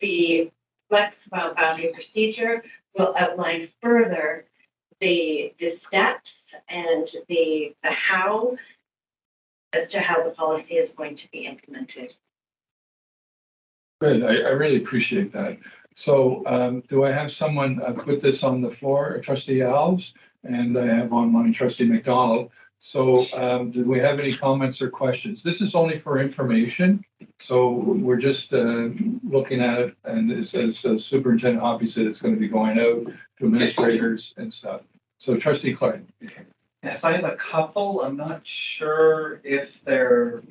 the flexible boundary procedure will outline further the steps and the how as to how the policy is going to be implemented. Good. I really appreciate that. So do I have someone put this on the floor? Trustee Alves, and I have online Trustee McDonald. So do we have any comments or questions? This is only for information. So we're just looking at it, and as Superintendent Hoppy said, it's going to be going out to administrators and stuff. So Trustee Clark. Yes, I have a couple. I'm not sure if they're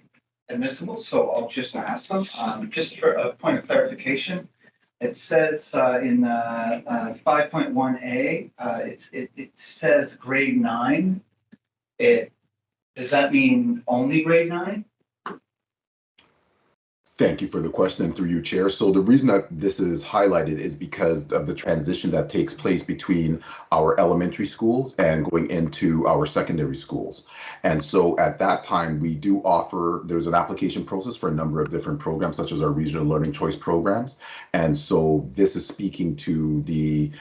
admissible, so I'll just ask them. Just for a point of clarification, it says in 5.1a, it says grade 9. It does that mean only grade 9? Thank you for the question, and through you, Chair. So the reason that this is highlighted is because of the transition that takes place between our elementary schools and going into our secondary schools. And so at that time, we do offer, there's an application process for a number of different programs, such as our regional learning choice programs. And so this is speaking to the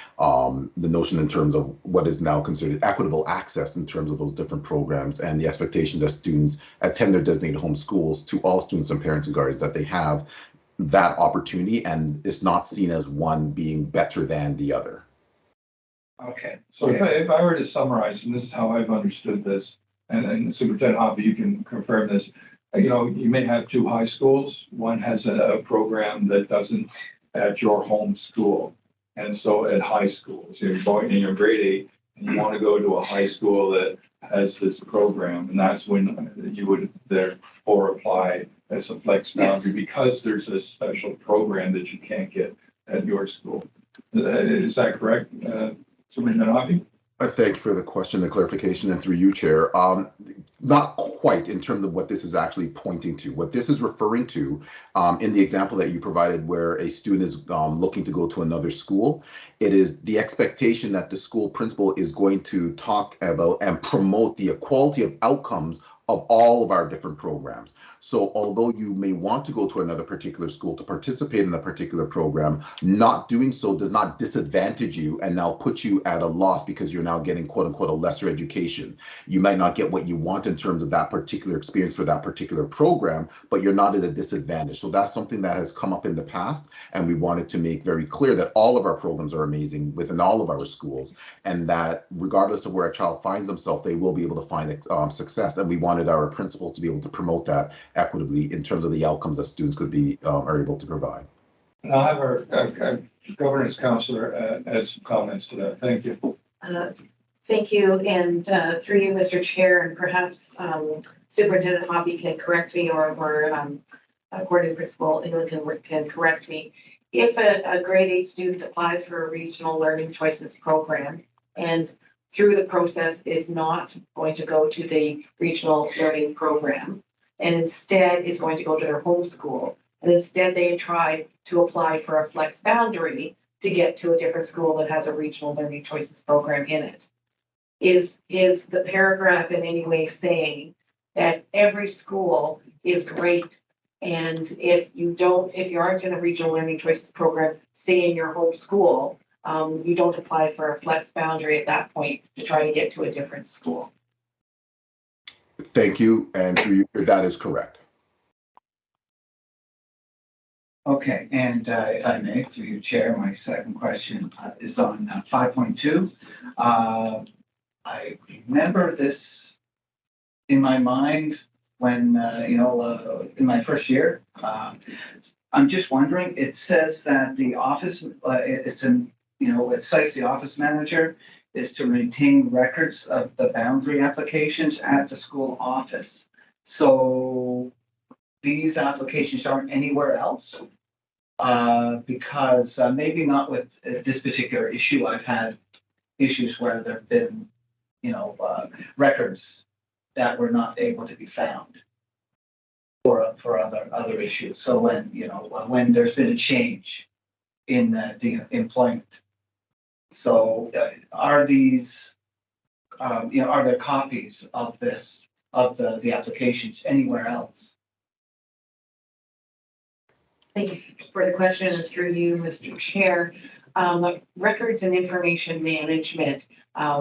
notion in terms of what is now considered equitable access in terms of those different programs, and the expectation that students attend their designated home schools, to all students and parents and guardians, that they have that opportunity, and it's not seen as one being better than the other. Okay. So if I were to summarize, and this is how I've understood this, and Superintendent Hoppe, you can confirm this, you know, you may have two high schools. One has a program that doesn't at your home school. And so at high schools, you're going in your grade 8 and you want to go to a high school that has this program, and that's when you would therefore apply as a flex boundary, because there's a special program that you can't get at your school. Is that correct, Superintendent Hoppe? Thank you for the question and clarification, and through you, Chair. Not quite in terms of what this is actually pointing to. What this is referring to, in the example that you provided, where a student is looking to go to another school, it is the expectation that the school principal is going to talk about and promote the equality of outcomes of all of our different programs. So although you may want to go to another particular school to participate in a particular program, not doing so does not disadvantage you and now put you at a loss because you're now getting quote unquote a lesser education. You might not get what you want in terms of that particular experience for that particular program, but you're not at a disadvantage. So that's something that has come up in the past, and we wanted to make very clear that all of our programs are amazing within all of our schools, and that regardless of where a child finds themselves, they will be able to find success. And we wanted our principals to be able to promote that equitably in terms of the outcomes that students could be are able to provide. And I'll have our governance counselor add some comments to that. Thank you. Thank you, and through you, Mr. Chair, and perhaps Superintendent Hoppe can correct me, or coordinating principal England can correct me. If a grade 8 student applies for a regional learning choices program and through the process is not going to go to the regional learning program, and instead is going to go to their home school, and instead they try to apply for a flex boundary to get to a different school that has a regional learning choices program in it. Is the paragraph in any way saying that every school is great, and if you aren't in a regional learning choices program, stay in your home school, you don't apply for a flex boundary at that point to try to get to a different school? Thank you, and through you, that is correct. Okay, and if I may, through you, Chair, my second question is on 5.2. I remember this in my mind when, in my first year. I'm just wondering, it says that the office, it cites the office manager is to maintain records of the boundary applications at the school office. So these applications aren't anywhere else? Because maybe not with this particular issue. I've had issues where there have been, records that were not able to be found for other issues. So when there's been a change in the employment. So are these, are there copies of this, of the applications anywhere else? Thank you for the question, and through you, Mr. Chair. Records and information management.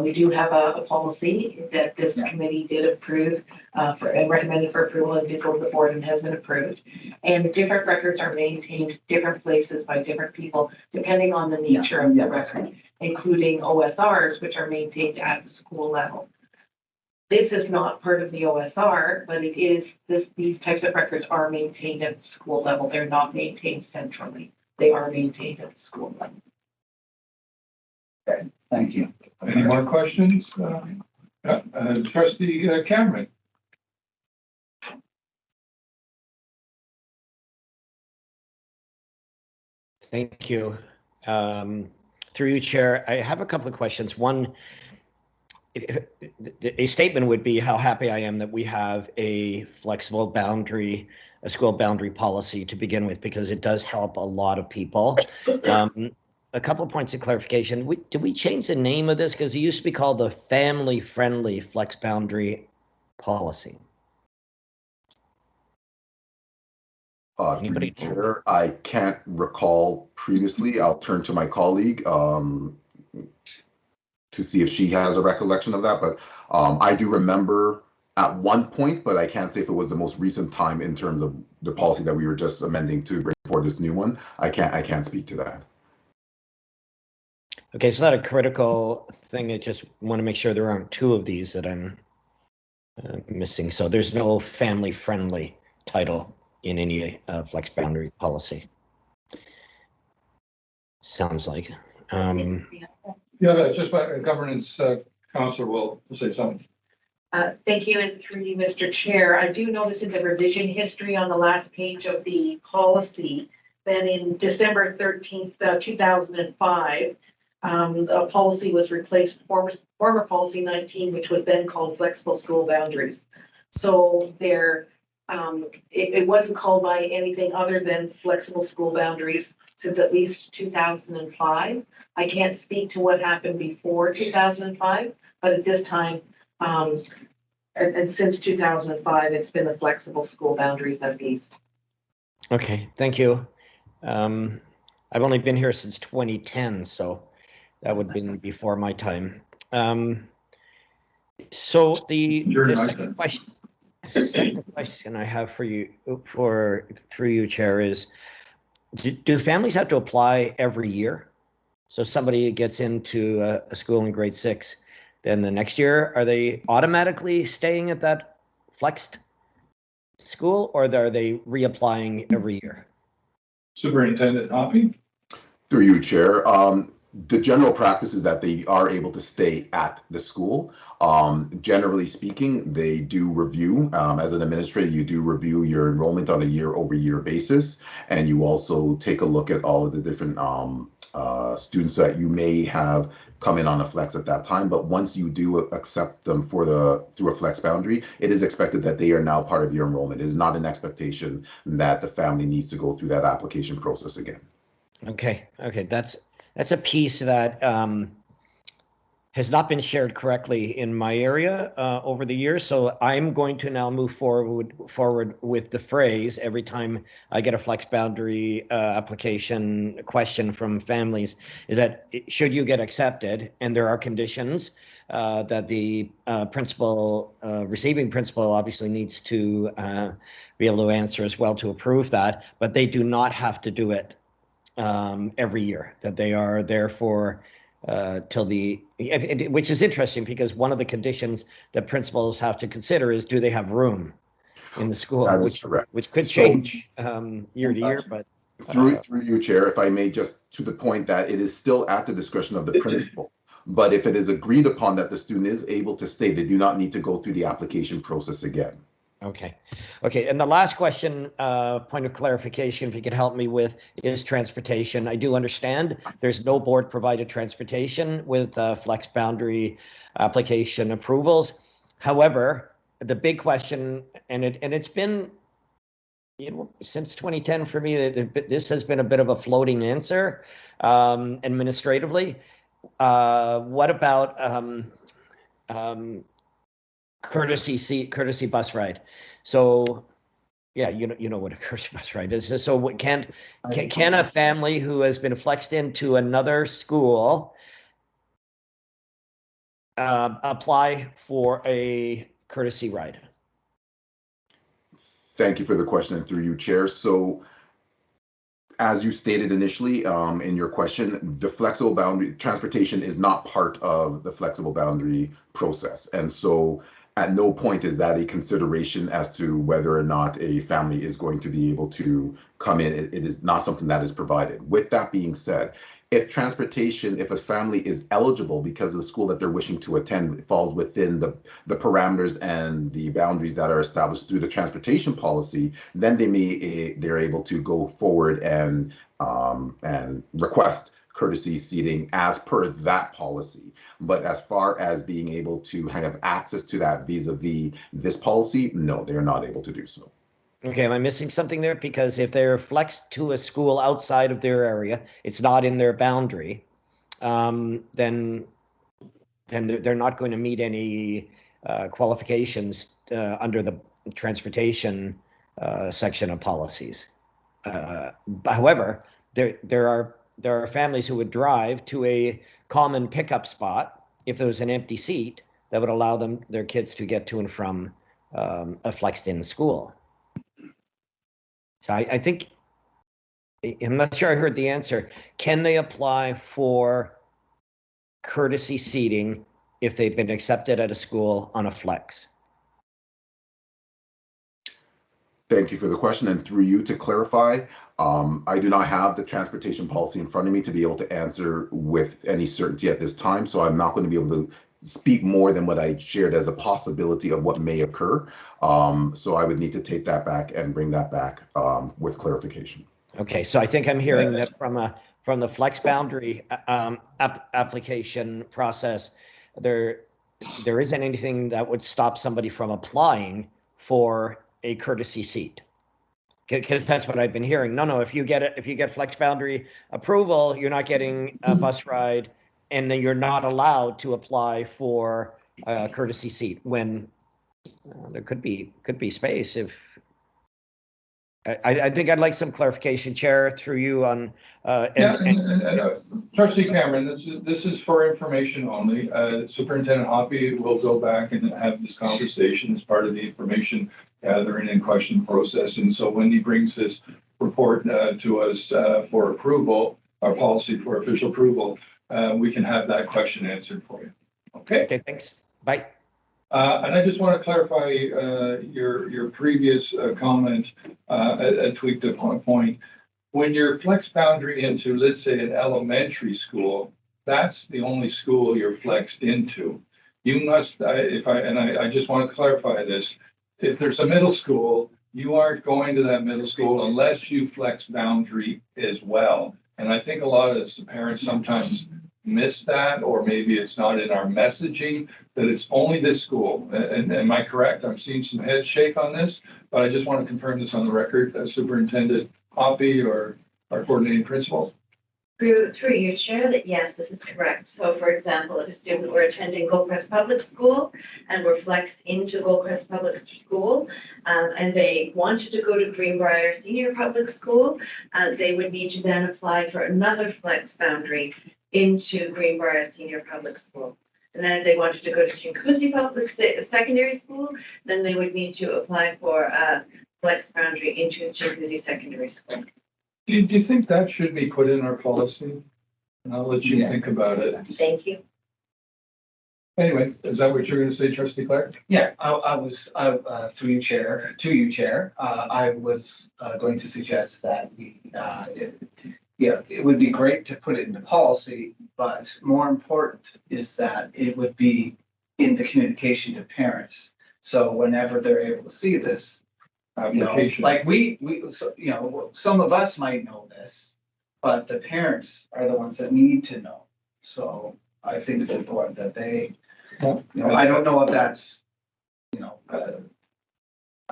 We do have a policy that this committee did approve and recommended for approval, and did go to the board and has been approved. And different records are maintained different places by different people, depending on the nature of the record, including OSRs, which are maintained at the school level. This is not part of the OSR, but it is these types of records are maintained at the school level. They're not maintained centrally. They are maintained at the school level. Okay, thank you. Any more questions? Trustee Cameron. Thank you. Through you, Chair, I have a couple of questions. One, a statement would be how happy I am that we have a flexible boundary, a school boundary policy to begin with, because it does help a lot of people. A couple of points of clarification. Did we change the name of this? Because it used to be called the family-friendly flex boundary policy. Through you, Chair, I can't recall previously. I'll turn to my colleague to see if she has a recollection of that. But I do remember at one point, but I can't say if it was the most recent time in terms of the policy that we were just amending to bring forward this new one. I can't speak to that. Okay, it's not a critical thing. I just want to make sure there aren't two of these that I'm missing. So there's no family-friendly title in any flex boundary policy. Sounds like. Yeah, just a governance counselor will say something. Thank you, and through you, Mr. Chair. I do notice in the revision history on the last page of the policy that in December 13th, 2005, a policy was replaced, former policy 19, which was then called flexible school boundaries. So there, it wasn't called by anything other than flexible school boundaries since at least 2005. I can't speak to what happened before 2005, but at this time, and since 2005, it's been the flexible school boundaries at least. Okay, thank you. I've only been here since 2010, so that would have been before my time. So the second question I have for you, through you, Chair, is do families have to apply every year? So somebody gets into a school in grade 6, then the next year, are they automatically staying at that flexed school, or are they reapplying every year? Superintendent Hoppy? Through you, Chair. The general practice is that they are able to stay at the school. Generally speaking, they do review, as an administrator, you do review your enrollment on a year-over-year basis, and you also take a look at all of the different students that you may have come in on a flex at that time. But once you do accept them through a flex boundary, it is expected that they are now part of your enrollment. It is not an expectation that the family needs to go through that application process again. Okay, that's a piece that has not been shared correctly in my area over the years. So I'm going to now move forward with the phrase every time I get a flex boundary application question from families, is that should you get accepted, and there are conditions that the receiving principal obviously needs to be able to answer as well to approve that, but they do not have to do it every year, that they are there for till which is interesting because one of the conditions that principals have to consider is, do they have room in the school, which could change year to year. But through you, Chair, if I may, just to the point that it is still at the discretion of the principal. But if it is agreed upon that the student is able to stay, they do not need to go through the application process again. Okay. And the last question, point of clarification, if you could help me with, is transportation. I do understand there's no board provided transportation with flex boundary application approvals. However, the big question, and it's been, since 2010 for me, this has been a bit of a floating answer administratively. What about courtesy bus ride? So yeah, you know what a courtesy bus ride is. So can a family who has been flexed into another school apply for a courtesy ride? Thank you for the question, and through you, Chair. So as you stated initially in your question, the flexible boundary transportation is not part of the flexible boundary process. And so at no point is that a consideration as to whether or not a family is going to be able to come in. It is not something that is provided. With that being said, if a family is eligible because of the school that they're wishing to attend falls within the parameters and the boundaries that are established through the transportation policy, then they're able to go forward and request courtesy seating as per that policy. But as far as being able to have access to that vis-a-vis this policy, no, they're not able to do so. Okay, am I missing something there? Because if they're flexed to a school outside of their area, it's not in their boundary, then they're not going to meet any qualifications under the transportation section of policies. However, there are families who would drive to a common pickup spot if there was an empty seat that would allow their kids to get to and from a flexed-in school. So I think, I'm not sure I heard the answer. Can they apply for courtesy seating if they've been accepted at a school on a flex? Thank you for the question, and through you to clarify, I do not have the transportation policy in front of me to be able to answer with any certainty at this time, so I'm not going to be able to speak more than what I shared as a possibility of what may occur. So I would need to take that back and bring that back with clarification. Okay, so I think I'm hearing that from the flex boundary application process, there isn't anything that would stop somebody from applying for a courtesy seat, because that's what I've been hearing. No, if you get flex boundary approval, you're not getting a bus ride, and then you're not allowed to apply for a courtesy seat when there could be space. If I think I'd like some clarification, Chair, through you on. Trustee Cameron, this is for information only. Superintendent Hoppy will go back and have this conversation as part of the information gathering and question process. And so when he brings his report to us for approval, our policy for official approval, we can have that question answered for you. Okay. Okay. Thanks. Bye. And I just want to clarify your previous comment, a tweak to point. When you're flex boundary into, let's say, an elementary school, that's the only school you're flexed into. You must, I just want to clarify this. If there's a middle school, you aren't going to that middle school unless you flex boundary as well. And I think a lot of the parents sometimes miss that, or maybe it's not in our messaging that it's only this school. And am I correct? I'm seeing some head shake on this, but I just want to confirm this on the record. Superintendent Hoppy or our coordinating principal. Through you, Chair, that yes, this is correct. So for example, if a student were attending Gilchrist Public School and were flexed into Gilchrist Public School and they wanted to go to Greenbrier Senior Public School, they would need to then apply for another flex boundary into Greenbrier Senior Public School. And then if they wanted to go to Chinguacousy Public Secondary School, then they would need to apply for a flex boundary into Chinguacousy Secondary School. Do you think that should be put in our policy? And I'll let you think about it. Thank you. Anyway, is that what you're going to say, Trustee Clark? Yeah, I was through you, Chair, I was going to suggest that it would be great to put it into policy, but more important is that it would be in the communication to parents. So whenever they're able to see this, application, like we some of us might know this, but the parents are the ones that need to know. So I think it's important that they, I don't know if that's, I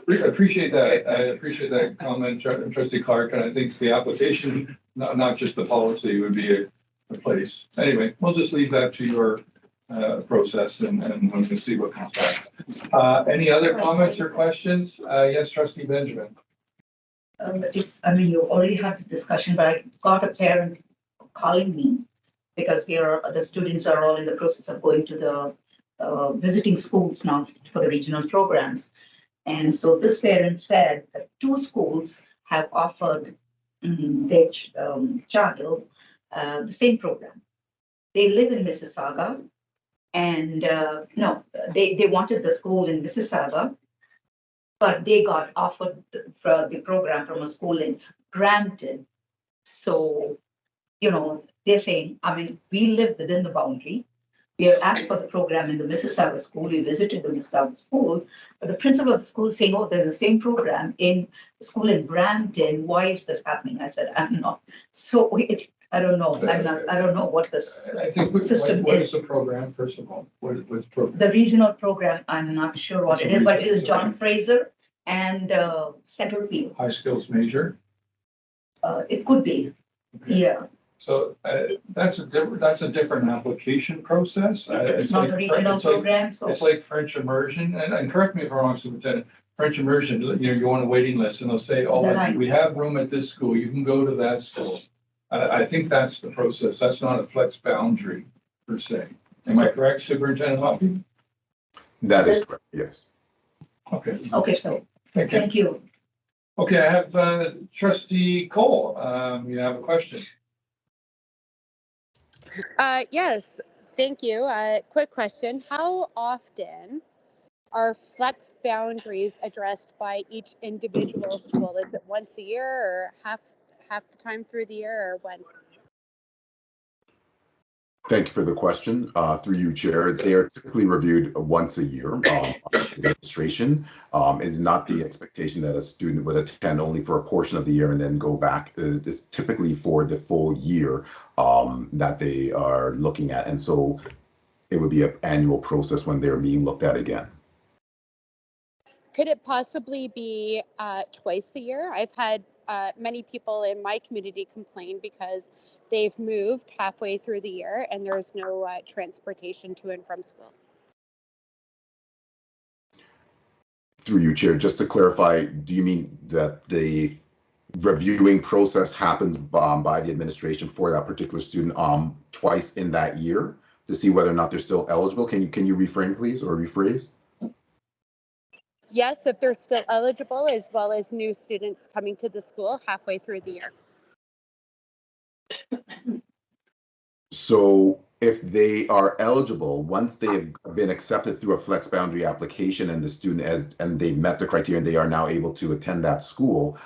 appreciate that. I appreciate that comment, Trustee Clark, and I think the application, not just the policy, would be a place. Anyway, we'll just leave that to your process and we can see what comes back. Any other comments or questions? Yes, Trustee Benjamin. You already had the discussion, but I got a parent calling me because the students are all in the process of going to the visiting schools now for the regional programs. And so this parent said that 2 schools have offered their child the same program. They live in Mississauga, and they wanted the school in Mississauga, but they got offered for the program from a school in Brampton. So, they're saying, we live within the boundary. We have asked for the program in the Mississauga school. We visited the Mississauga school, but the principal of the school is saying, oh, there's the same program in the school in Brampton. Why is this happening? I said, I'm not. So I don't know. I don't know what this I think system what is. is the program, first of all? What's program? The regional program, I'm not sure what It's it a is, but it regional is John Fraser and Central Field. High skills major? It could be, yeah. So that's a different application process. It's not a regional program, so. It's like French immersion, and correct me if I'm wrong, Superintendent. French immersion, you go on a waiting list and they'll say, oh, we have room at this school, you can go to that school. I think that's the process. That's not a flex boundary per se. Am I correct, Superintendent Hoppy? That is correct, yes. Okay. Okay, so, thank you. Okay, I have Trustee Cole. You have a question? Yes, thank you. Quick question. How often are flex boundaries addressed by each individual school? Is it once a year or half the time through the year or when? Thank you for the question. Through you, Chair, they are typically reviewed once a year by administration. It's not the expectation that a student would attend only for a portion of the year and then go back. It's typically for the full year that they are looking at. And so it would be an annual process when they're being looked at again. Could it possibly be twice a year? I've had many people in my community complain because they've moved halfway through the year and there's no transportation to and from school. Through you, Chair, just to clarify, do you mean that the reviewing process happens by the administration for that particular student twice in that year to see whether or not they're still eligible? Can you reframe, please, or rephrase? Yes, if they're still eligible, as well as new students coming to the school halfway through the year. So if they are eligible, once they have been accepted through a flex boundary application and the student and they've met the criteria and they are now able to attend that school,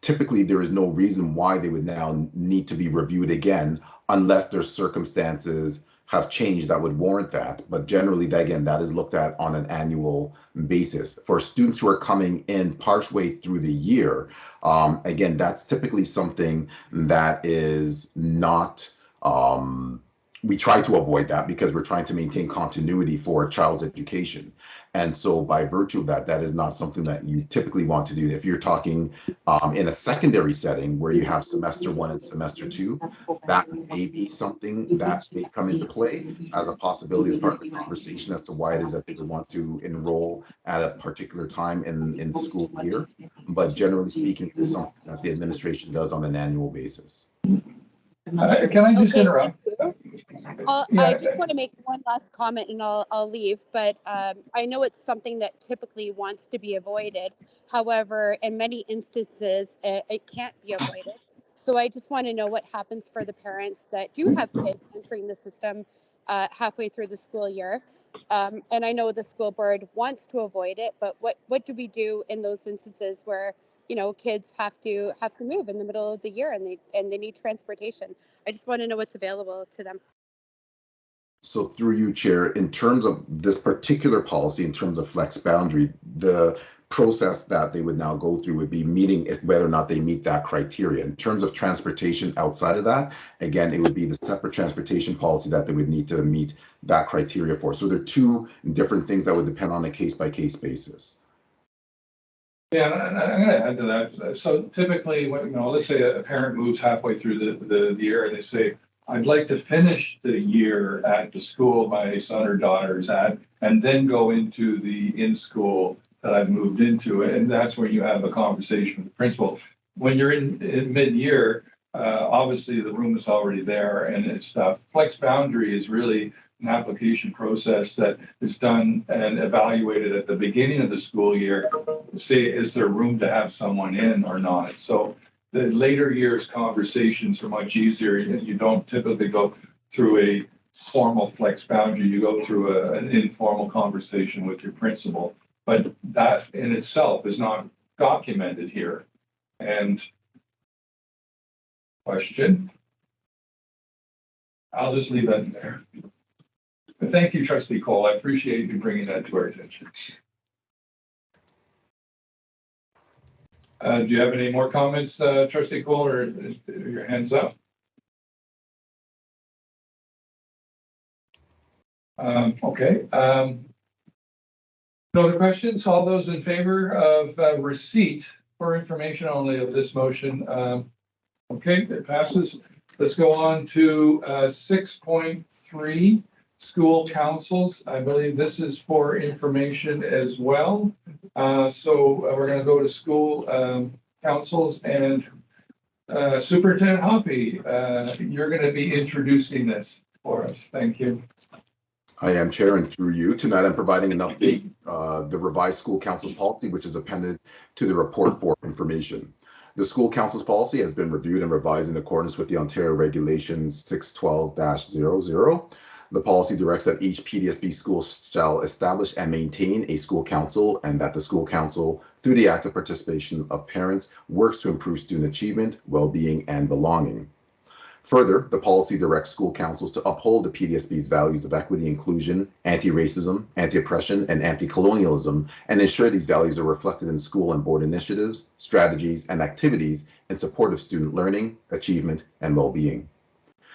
typically there is no reason why they would now need to be reviewed again unless their circumstances have changed that would warrant that. But generally, that is looked at on an annual basis. For students who are coming in partway through the year, again, that's typically something that is not, we try to avoid that because we're trying to maintain continuity for a child's education. And so by virtue of that, that is not something that you typically want to do. If you're talking in a secondary setting where you have semester 1 and semester 2, that may be something that may come into play as a possibility as part of the conversation as to why it is that they would want to enroll at a particular time in the school year. But generally speaking, it is something that the administration does on an annual basis. Can I just interrupt? I just want to make one last comment and I'll leave, but I know it's something that typically wants to be avoided. However, in many instances, it can't be avoided. So I just want to know what happens for the parents that do have kids entering the system halfway through the school year. And I know the school board wants to avoid it, but what do we do in those instances where kids have to move in the middle of the year and they need transportation? I just want to know what's available to them. So through you, Chair, in terms of this particular policy, in terms of flex boundary, the process that they would now go through would be meeting whether or not they meet that criteria. In terms of transportation outside of that, again, it would be the separate transportation policy that they would need to meet that criteria for. So there are two different things that would depend on a case-by-case basis. Yeah, and I'm going to add to that. So typically, let's say a parent moves halfway through the year and they say, I'd like to finish the year at the school my son or daughter is at, and then go into the in-school that I've moved into. And that's where you have a conversation with the principal. When you're in mid-year, obviously the room is already there and it's stuff. Flex boundary is really an application process that is done and evaluated at the beginning of the school year. Say, is there room to have someone in or not? So the later years conversations are much easier. You don't typically go through a formal flex boundary. You go through an informal conversation with your principal. But that in itself is not documented here. And question? I'll just leave that in there. But thank you, Trustee Cole. I appreciate you bringing that to our attention. Do you have any more comments, Trustee Cole, or your hands up? Okay. No other questions? All those in favor of receipt for information only of this motion? Okay, it passes. Let's go on to 6.3, school councils. I believe this is for information as well. So we're going to go to school councils, and Superintendent Hoppy, you're going to be introducing this for us. Thank you. I am, Chair, and through you, tonight I'm providing an update, the revised school councils policy, which is appended to the report for information. The school councils policy has been reviewed and revised in accordance with the Ontario Regulations 612-00. The policy directs that each PDSB school shall establish and maintain a school council, and that the school council, through the active participation of parents, works to improve student achievement, well-being, and belonging. Further, the policy directs school councils to uphold the PDSB's values of equity, inclusion, anti-racism, anti-oppression, and anti-colonialism, and ensure these values are reflected in school and board initiatives, strategies, and activities in support of student learning, achievement, and well-being.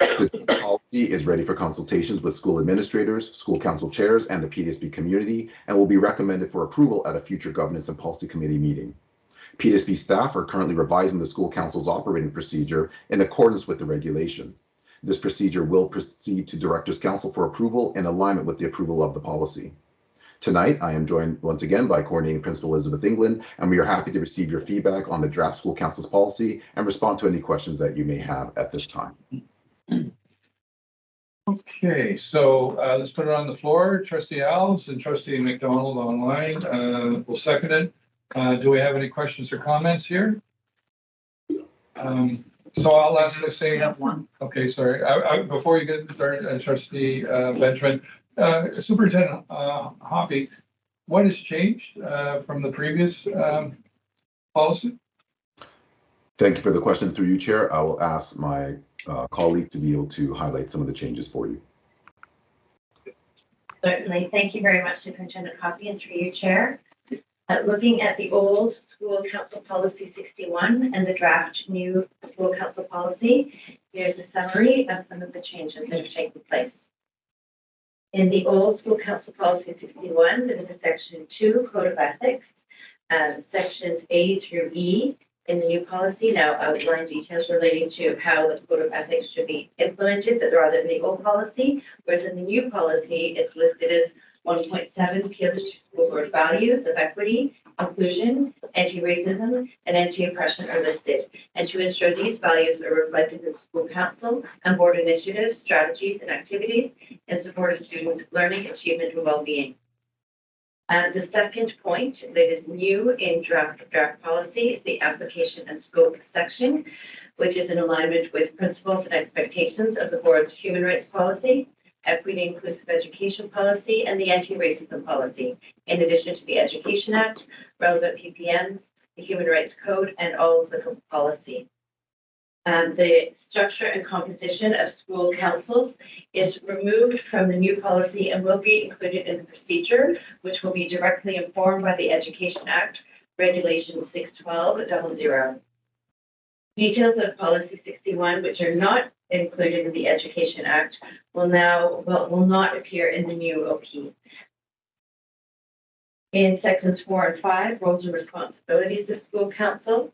The policy is ready for consultations with school administrators, school council chairs, and the PDSB community, and will be recommended for approval at a future Governance and Policy Committee meeting. PDSB staff are currently revising the school council's operating procedure in accordance with the regulation. This procedure will proceed to Directors' Council for approval in alignment with the approval of the policy. Tonight, I am joined once again by Coordinating Principal Elizabeth England, and we are happy to receive your feedback on the draft school council's policy and respond to any questions that you may have at this time. Okay, so let's put it on the floor. Trustee Alves and Trustee McDonald online will second it. Do we have any questions or comments here? So I'll ask the same. One. Okay, sorry. Before you get started, Trustee Benjamin, Superintendent Hoppy, what has changed from the previous policy? Thank you for the question. Through you, Chair, I will ask my colleague to be able to highlight some of the changes for you. Certainly. Thank you very much, Superintendent Hoppy, and through you, Chair. Looking at the old school council policy 61 and the draft new school council policy, here's a summary of some of the changes that have taken place. In the old school council policy 61, there was a section 2, code of ethics, sections A through E. In the new policy now outline details relating to how the code of ethics should be implemented rather than the old policy, whereas in the new policy, it's listed as 1.7 appeals to school board values of equity, inclusion, anti-racism, and anti-oppression are listed, and to ensure these values are reflected in school council and board initiatives, strategies, and activities in support of student learning, achievement, and well-being. And the second point that is new in draft policy is the application and scope section, which is in alignment with principles and expectations of the board's human rights policy, equity inclusive education policy, and the anti-racism policy, in addition to the Education Act, relevant PPMs, the Human Rights Code, and all applicable policy. The structure and composition of school councils is removed from the new policy and will be included in the procedure, which will be directly informed by the Education Act, Regulation 612-00. Details of Policy 61, which are not included in the Education Act, will not appear in the new OP. In sections 4 and 5, roles and responsibilities of school council.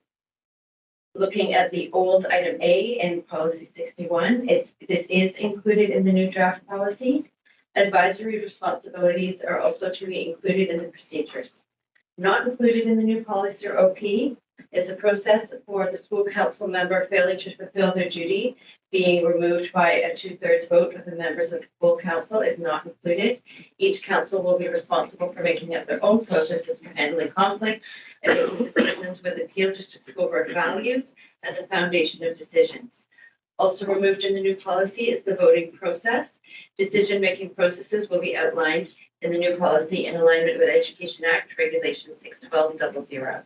Looking at the old item A in policy 61, this is included in the new draft policy. Advisory responsibilities are also to be included in the procedures. Not included in the new policy or OP is a process for the school council member failing to fulfill their duty being removed by a 2/3 vote of the members of the full council is not included. Each council will be responsible for making up their own processes for handling conflict and making decisions with appeal to school board values at the foundation of decisions. Also removed in the new policy is the voting process. Decision-making processes will be outlined in the new policy in alignment with Education Act Regulation 612-00.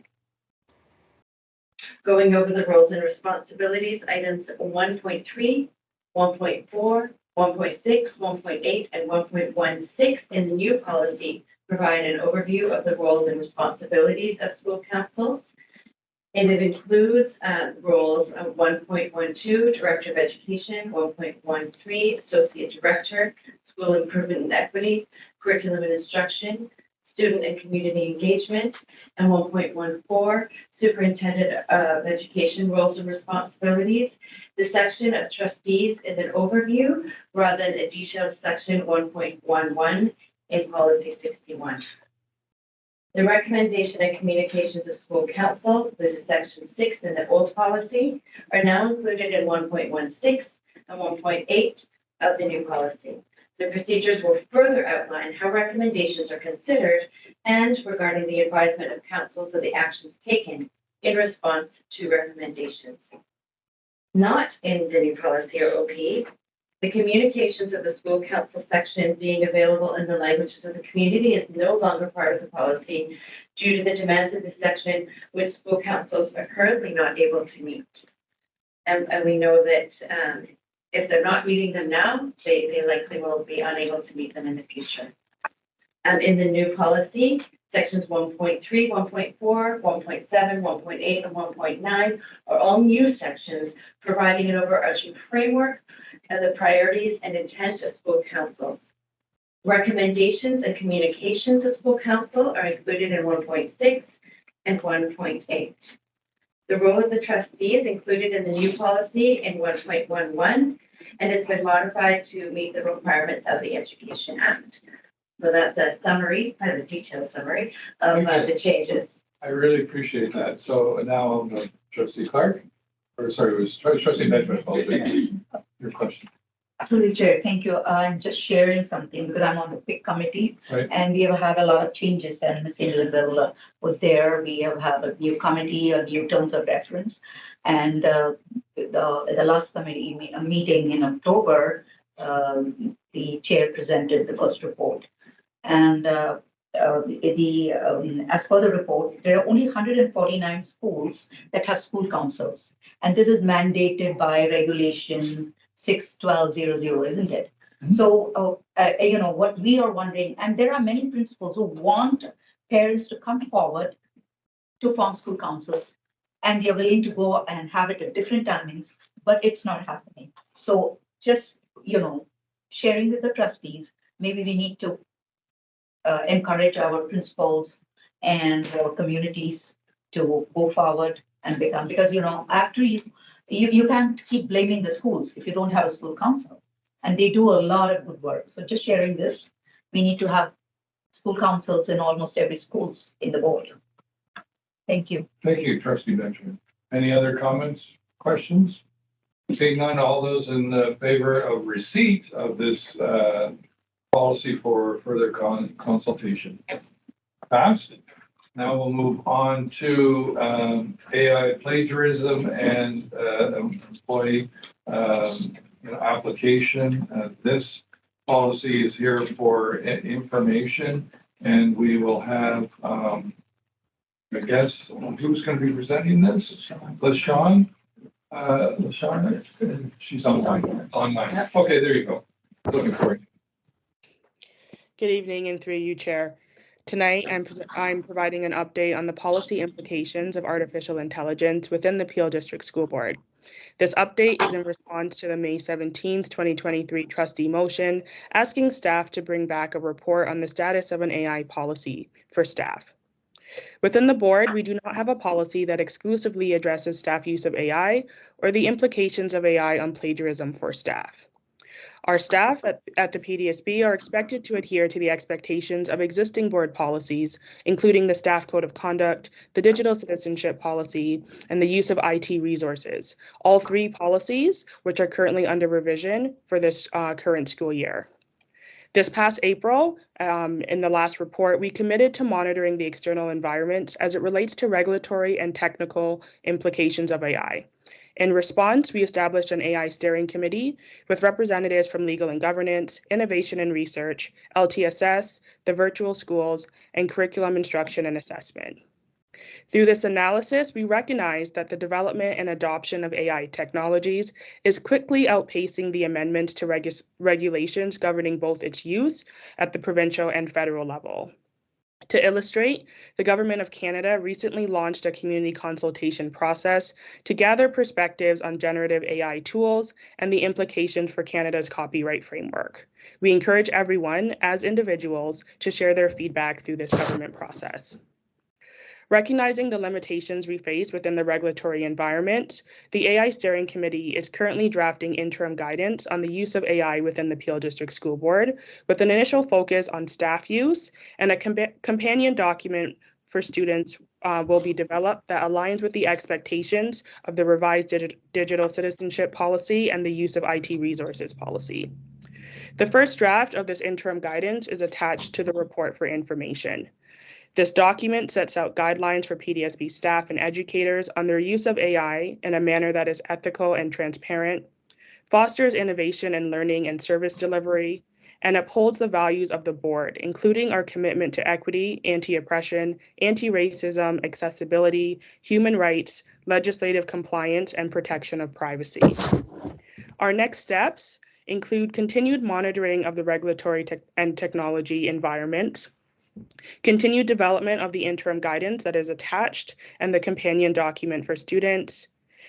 Going over the roles and responsibilities, items 1.3, 1.4, 1.6, 1.8, and 1.16 in the new policy provide an overview of the roles and responsibilities of school councils. And it includes roles of 1.12, Director of Education, 1.13, Associate Director, School Improvement and Equity, Curriculum and Instruction, Student and Community Engagement, and 1.14, Superintendent of Education Roles and Responsibilities. The section of trustees is an overview rather than a detailed section 1.11 in Policy 61. The recommendation and communications of school council, this is section 6 in the old policy, are now included in 1.16 and 1.8 of the new policy. The procedures will further outline how recommendations are considered and regarding the advisement of councils of the actions taken in response to recommendations. Not in the new policy or OP, the communications of the school council section being available in the languages of the community is no longer part of the policy due to the demands of this section, which school councils are currently not able to meet. And we know that if they're not meeting them now, they likely will be unable to meet them in the future. In the new policy, sections 1.3, 1.4, 1.7, 1.8, and 1.9 are all new sections providing an overarching framework of the priorities and intent of school councils. Recommendations and communications of school council are included in 1.6 and 1.8. The role of the trustee is included in the new policy in 1.11 and has been modified to meet the requirements of the Education Act. So that's a summary, kind of a detailed summary of the changes. I really appreciate that. So now Trustee Clark, or sorry, it was Trustee Benjamin. Your question. Through the chair, thank you. I'm just sharing something because I'm on the PIC committee, right, and we have had a lot of changes, and Ms. Elizabeth was there. We have had a new committee, a new terms of reference, and the last committee meeting in October, the chair presented the first report. And as per the report, there are only 149 schools that have school councils. And this is mandated by regulation 61200, isn't it? Mm-hmm. So, what we are wondering, and there are many principals who want parents to come forward to form school councils, and they're willing to go and have it at different timings, but it's not happening. So just, sharing with the trustees, maybe we need to encourage our principals and our communities to go forward and become, because, after you can't keep blaming the schools if you don't have a school council, and they do a lot of good work. So just sharing this, we need to have school councils in almost every schools in the world. Thank you. Thank you, Trustee Benjamin. Any other comments, questions? Seeing none, all those in favor of receipt of this policy for further consultation. Passed. Now we'll move on to AI plagiarism and employee application. This policy is here for information, and we will have, I guess, who's going to be presenting this? LaShawn? LaShawn? She's online. Okay, there you go. Looking for it. Good evening, and through you, Chair. Tonight, I'm providing an update on the policy implications of artificial intelligence within the Peel District School Board. This update is in response to the May 17th, 2023 trustee motion asking staff to bring back a report on the status of an AI policy for staff. Within the board, we do not have a policy that exclusively addresses staff use of AI or the implications of AI on plagiarism for staff. Our staff at the PDSB are expected to adhere to the expectations of existing board policies, including the Staff Code of Conduct, the Digital Citizenship Policy, and the use of IT resources, all three policies which are currently under revision for this current school year. This past April, in the last report, we committed to monitoring the external environment as it relates to regulatory and technical implications of AI. In response, we established an AI steering committee with representatives from legal and governance, innovation and research, LTSS, the virtual schools, and curriculum instruction and assessment. Through this analysis, we recognize that the development and adoption of AI technologies is quickly outpacing the amendments to regulations governing both its use at the provincial and federal level. To illustrate, the Government of Canada recently launched a community consultation process to gather perspectives on generative AI tools and the implications for Canada's copyright framework. We encourage everyone, as individuals, to share their feedback through this government process. Recognizing the limitations we face within the regulatory environment, the AI Steering Committee is currently drafting interim guidance on the use of AI within the Peel District School Board, with an initial focus on staff use, and a companion document for students will be developed that aligns with the expectations of the revised digital citizenship policy and the use of IT resources policy. The first draft of this interim guidance is attached to the report for information. This document sets out guidelines for PDSB staff and educators on their use of AI in a manner that is ethical and transparent, fosters innovation in learning and service delivery, and upholds the values of the board, including our commitment to equity, anti-oppression, anti-racism, accessibility, human rights, legislative compliance, and protection of privacy. Our next steps include continued monitoring of the regulatory and technology environment, continued development of the interim guidance that is attached, and the companion document for students.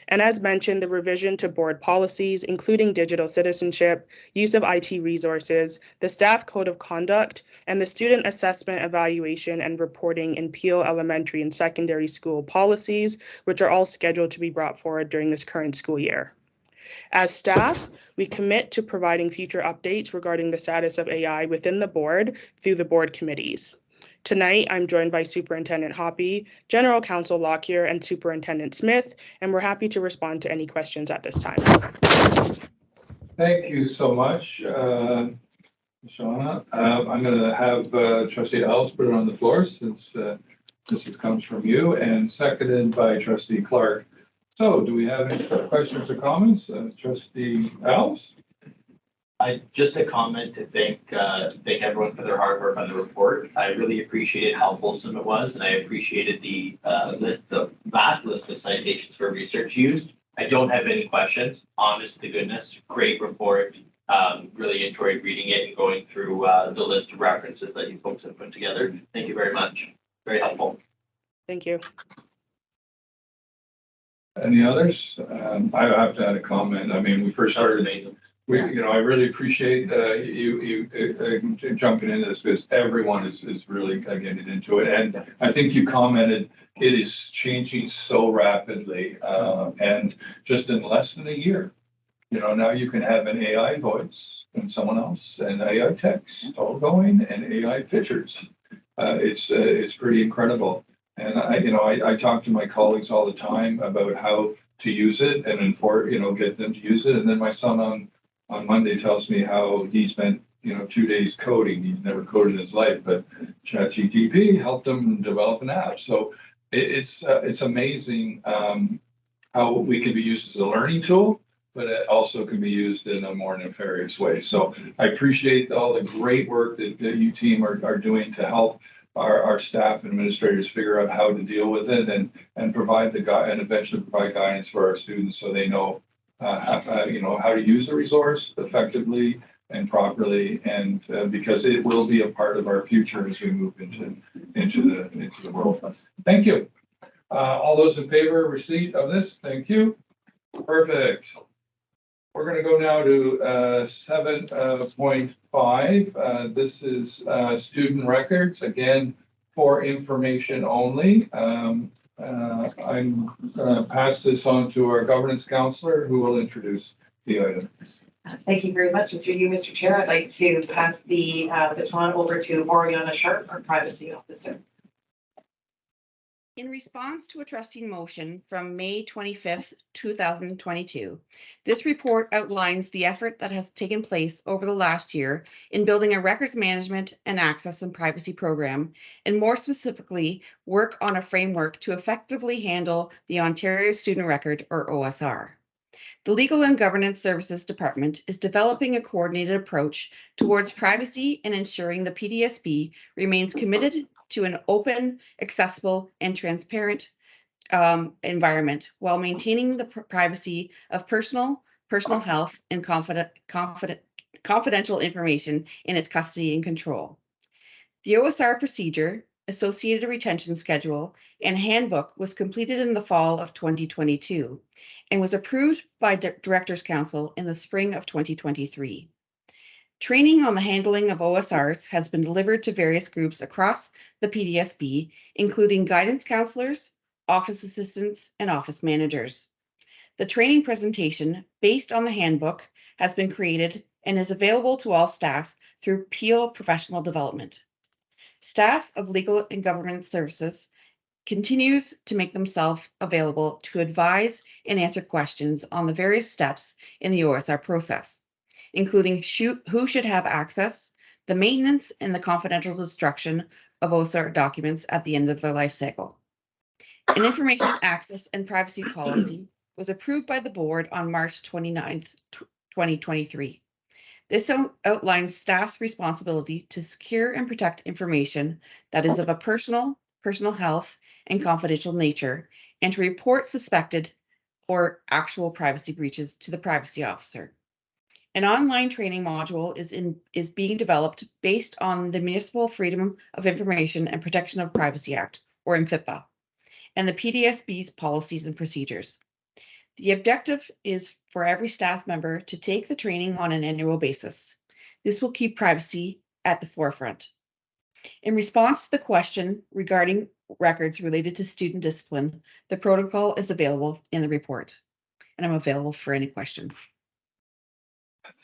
And as mentioned, the revision to board policies, including digital citizenship, use of IT resources, the staff code of conduct, and the student assessment, evaluation, and reporting in Peel elementary and secondary school policies, which are all scheduled to be brought forward during this current school year. As staff, we commit to providing future updates regarding the status of AI within the board through the board committees. Tonight, I'm joined by Superintendent Hoppy, General Counsel Lockyer, and Superintendent Smith, and we're happy to respond to any questions at this time. Thank you so much, Shauna. I'm going to have Trustee Ellis put it on the floor since this comes from you, and seconded by Trustee Clark. So do we have any questions or comments? Trustee Ellis? Just a comment to thank everyone for their hard work on the report. I really appreciated how fulsome it was, and I appreciated the vast list of citations for research used. I don't have any questions. Honest to goodness, great report. Really enjoyed reading it and going through the list of references that you folks have put together. Thank you very much. Very helpful. Thank you. Any others? I have to add a comment. I mean, we first started, I really appreciate you jumping into this because everyone is really getting into it. And I think you commented it is changing so rapidly, and just in less than a year, now you can have an AI voice and someone else, and AI text all going, and AI pictures. It's pretty incredible. And I talk to my colleagues all the time about how to use it and get them to use it. And then my son on Monday tells me how he spent 2 days coding. He's never coded in his life, but ChatGPT helped him develop an app. So it's amazing how we can be used as a learning tool, but it also can be used in a more nefarious way. So I appreciate all the great work that you team are doing to help our staff and administrators figure out how to deal with it and provide and eventually provide guidance for our students so they know how to use the resource effectively and properly, and because it will be a part of our future as we move into the world. Thank you. All those in favor of receipt of this, thank you. Perfect. We're going to go now to 7.5. This is student records, again, for information only. I'm going to pass this on to our governance counselor who will introduce the item. Thank you very much. And through you, Mr. Chair, I'd like to pass the baton over to Oriana Sharp, our privacy officer. In response to a trustee motion from May 25th, 2022, this report outlines the effort that has taken place over the last year in building a records management and access and privacy program, and more specifically, work on a framework to effectively handle the Ontario Student Record, or OSR. The Legal and Governance Services Department is developing a coordinated approach towards privacy and ensuring the PDSB remains committed to an open, accessible, and transparent environment while maintaining the privacy of personal health and confidential information in its custody and control. The OSR procedure associated retention schedule, and handbook was completed in the fall of 2022 and was approved by Directors Council in the spring of 2023. Training on the handling of OSRs has been delivered to various groups across the PDSB, including guidance counselors, office assistants, and office managers. The training presentation, based on the handbook, has been created and is available to all staff through Peel Professional Development. Staff of Legal and Government Services continues to make themselves available to advise and answer questions on the various steps in the OSR process, including who should have access, the maintenance and the confidential destruction of OSR documents at the end of their life cycle. An information access and privacy policy was approved by the board on March 29th, 2023. This outlines staff's responsibility to secure and protect information that is of a personal health, and confidential nature, and to report suspected or actual privacy breaches to the privacy officer. An online training module is being developed based on the Municipal Freedom of Information and Protection of Privacy Act, or MFIPA, and the PDSB's policies and procedures. The objective is for every staff member to take the training on an annual basis. This will keep privacy at the forefront. In response to the question regarding records related to student discipline, the protocol is available in the report, and I'm available for any questions.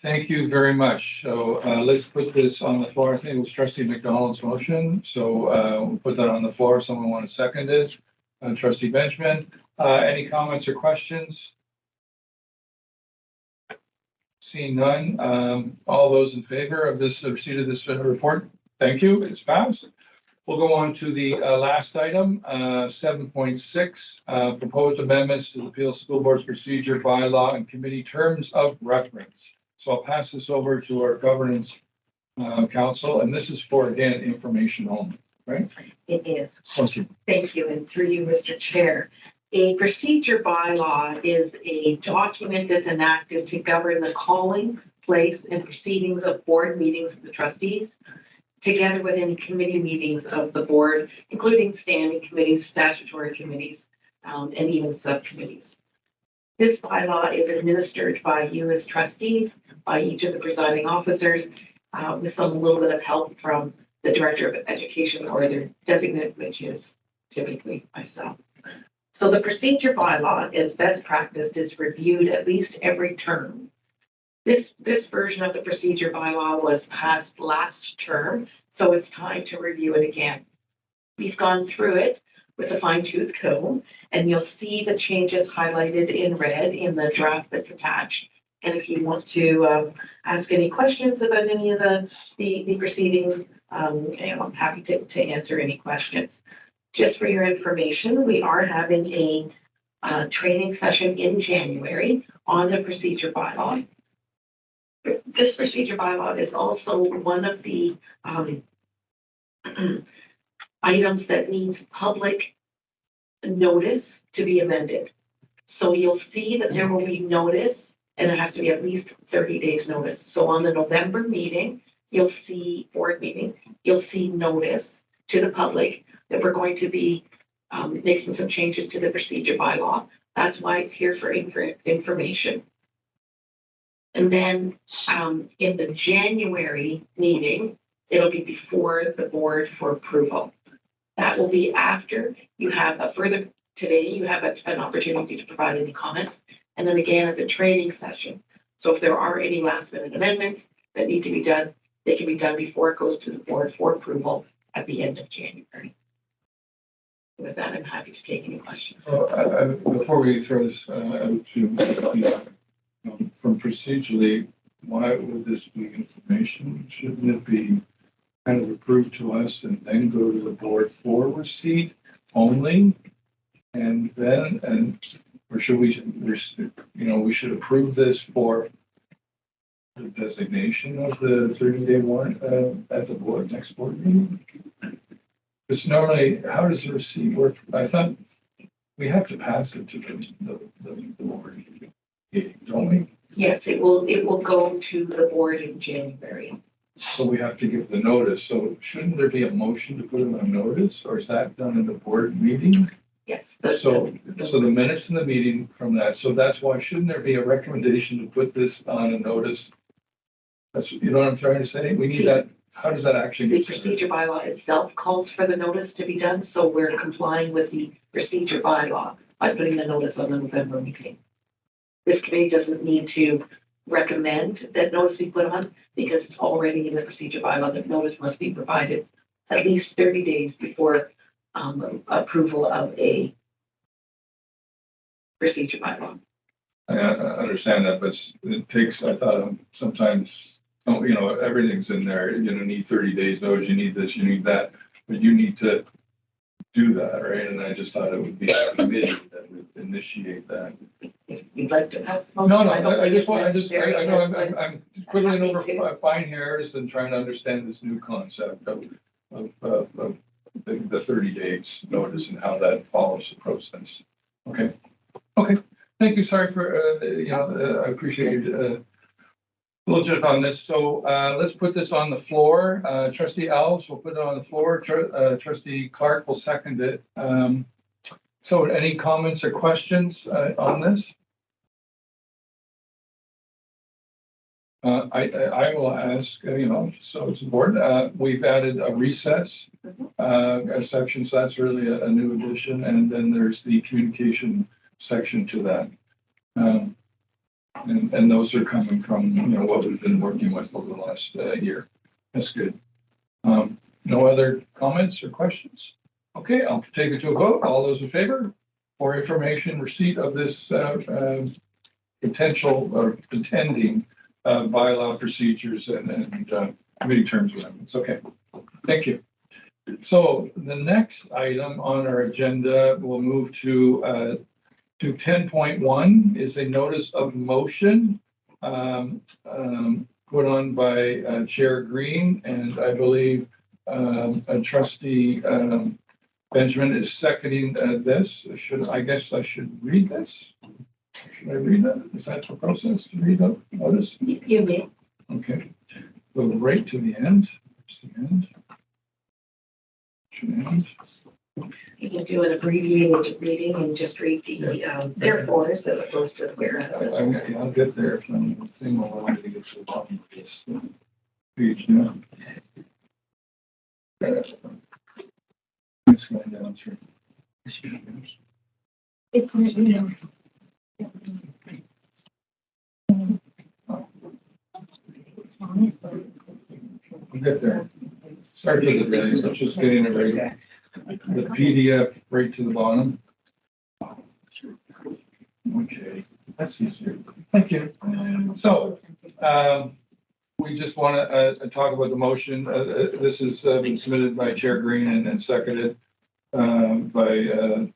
Thank you very much. So let's put this on the floor. I think it was Trustee McDonald's motion. So we'll put that on the floor. Someone want to second it? Trustee Benjamin. Any comments or questions? Seeing none. All those in favor of this receipt of this report? Thank you. It's passed. We'll go on to the last item, 7.6, proposed amendments to the Peel School Board's procedure, bylaw, and committee terms of reference. So I'll pass this over to our governance council, and this is for, again, information only, right? It is. Thank you. Thank you, and through you, Mr. Chair. A procedure bylaw is a document that's enacted to govern the calling, place, and proceedings of board meetings of the trustees, together with any committee meetings of the board, including standing committees, statutory committees, and even subcommittees. This bylaw is administered by you as trustees, by each of the presiding officers, with some little bit of help from the Director of Education or their designate, which is typically myself. So the procedure bylaw, as best practiced, is reviewed at least every term. This version of the procedure bylaw was passed last term, so it's time to review it again. We've gone through it with a fine-tooth comb, and you'll see the changes highlighted in red in the draft that's attached. And if you want to ask any questions about any of the proceedings, I'm happy to answer any questions. Just for your information, we are having a training session in January on the procedure bylaw. This procedure bylaw is also one of the items that needs public notice to be amended. So you'll see that there will be notice, and there has to be at least 30 days notice. So on the November meeting, you'll see board meeting, you'll see notice to the public that we're going to be making some changes to the procedure bylaw. That's why it's here for information. And then in the January meeting, it'll be before the board for approval. That will be after you have today you have an opportunity to provide any comments. And then again at the training session. So if there are any last minute amendments that need to be done, they can be done before it goes to the board for approval at the end of January. With that, I'm happy to take any questions. Before we throw this out to from procedurally, why would this be information? Shouldn't it be kind of approved to us and then go to the board for receipt only? And then, or should we, we should approve this for the designation of the 30-day warrant at the board, next board meeting? Because normally, how does the receipt work? I thought we have to pass it to the board, don't we? Yes, it will go to the board in January. So we have to give the notice. So shouldn't there be a motion to put it on notice, or is that done in the board meeting? Yes. So the minutes in the meeting from that, so that's why shouldn't there be a recommendation to put this on a notice? That's, you know what I'm trying to say? We need that, how does that actually The get started? procedure bylaw itself calls for the notice to be done, so we're complying with the procedure bylaw by putting the notice on the November meeting. This committee doesn't need to recommend that notice be put on because it's already in the procedure bylaw that notice must be provided at least 30 days before approval of a procedure bylaw. I understand that, but it takes, I thought sometimes, oh, you know, everything's in there, you know, need 30 days notice, you need this, you need that, but you need to do that, right? And I just thought it would be a committee that would initiate that. If you'd like to have some. No, I don't I think just it's want, I necessary, know but I'm quibbling happy over fine hairs and trying to understand this new concept of the 30 days notice and how that follows the process. Okay, thank you, sorry for, you know, I appreciate you diligent on this. So let's put this on the floor. Trustee Alves will put it on the floor. Trustee Clark will second it. So any comments or questions on this? I will ask, you know, so it's important. We've added a recess a section, so that's really a new addition. And then there's the communication section to that. And those are coming from, you know, what we've been working with over the last year. That's good. No other comments or questions? Okay, I'll take it to a vote. All those in favor? For information, receipt of this potential or pretending bylaw procedures and committee terms amendments. Okay, thank you. So the next item on our agenda, we'll move to 10.1 is a notice of motion put on by Chair Green, and I believe Trustee Benjamin is seconding this. I guess I should read this. Should I read that? Is that the process to read the notice? You may. Okay. Go right to the end. It's the end. Should end. You can do an abbreviated reading and just read the therefores as opposed to the whereas. I'll get there if I'm the thing will allow me to get to the bottom of this page now. It's going down through. It's, you know. We'll get there. Sorry for the delay, so it's just getting it right. The PDF right to the bottom. Okay, that's easier. Thank you. So, we just want to talk about the motion. This has been submitted by Chair Green and seconded by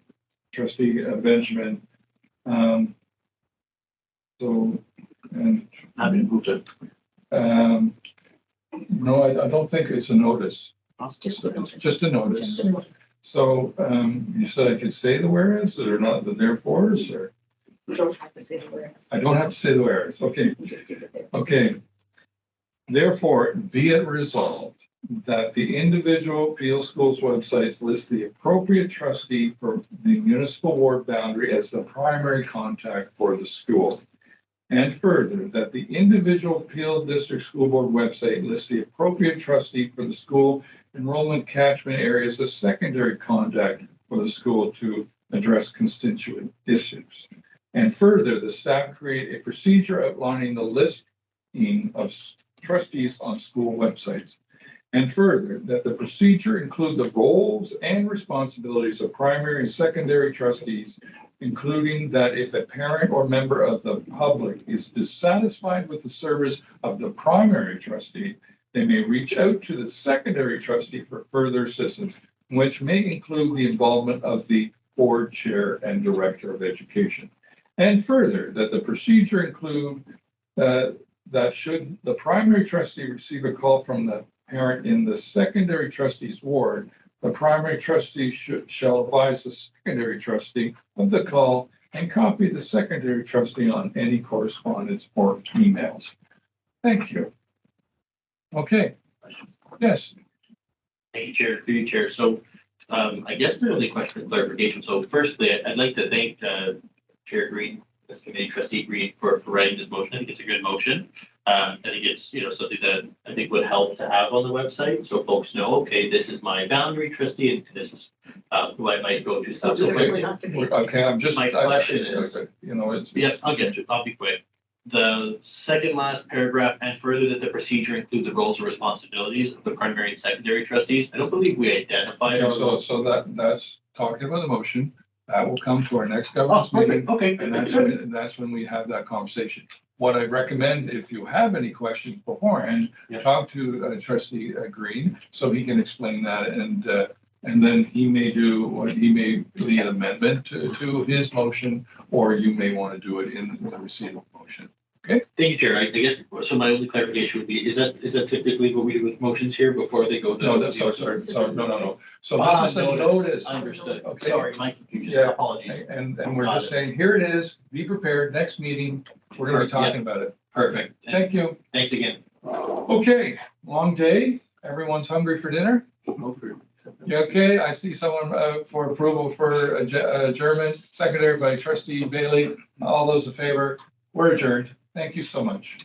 Trustee Benjamin. So, and I've been moved it. No, I don't think it's a notice. Just a notice. Just a notice. So, you said I could say the whereas or not the therefores, or? You don't have to say the whereas. I don't have to say the whereas. Okay. Okay. Therefore, be it resolved that the individual Peel Schools websites list the appropriate trustee for the municipal ward boundary as the primary contact for the school. And further, that the individual Peel District School Board website lists the appropriate trustee for the school enrollment catchment area as the secondary contact for the school to address constituent issues. And further, the staff create a procedure outlining the listing of trustees on school websites. And further, that the procedure include the roles and responsibilities of primary and secondary trustees, including that if a parent or member of the public is dissatisfied with the service of the primary trustee, they may reach out to the secondary trustee for further assistance, which may include the involvement of the board chair and director of education. And further, that the procedure include that should the primary trustee receive a call from the parent in the secondary trustee's ward, the primary trustee shall advise the secondary trustee of the call and copy the secondary trustee on any correspondence or emails. Thank you. Okay, yes. Thank you, Chair, through you, Chair. So, I guess my only question of clarification. So firstly, I'd like to thank, Chair Green, this committee trustee Green for writing this motion. I think it's a good motion. I think it's, something that I think would help to have on the website. So folks know, okay, this is my boundary trustee and this is, who I might go to subsequently. Okay, My question is, it's. yeah, I'll get to it. I'll be quick. The second last paragraph and further that the procedure include the roles and responsibilities of the primary and secondary trustees. I don't believe we identified. our So, roles. so that's talking about the motion. That will come to our next governance meeting. Okay. And that's when we have that conversation. What I recommend, if you have any questions beforehand, talk to trustee Green so he can explain that and then he may lead an amendment to his motion, or you may want to do it in the receipt of motion. Okay. Thank you, Chair. I guess, so my only clarification would be, is that typically what we do with motions here before they go to? No, that's, sorry, no. So this is a notice. Understood. Okay. Sorry, my confusion. Yeah. Apologies. And we're just saying, here it is, be prepared, next meeting, we're gonna be talking about it. Perfect. Thank you. Thanks again. Okay, long day, everyone's hungry for dinner? You okay? I see someone for approval for adjournment, secondary by trustee Bailey. All those in favor, we're adjourned. Thank you so much.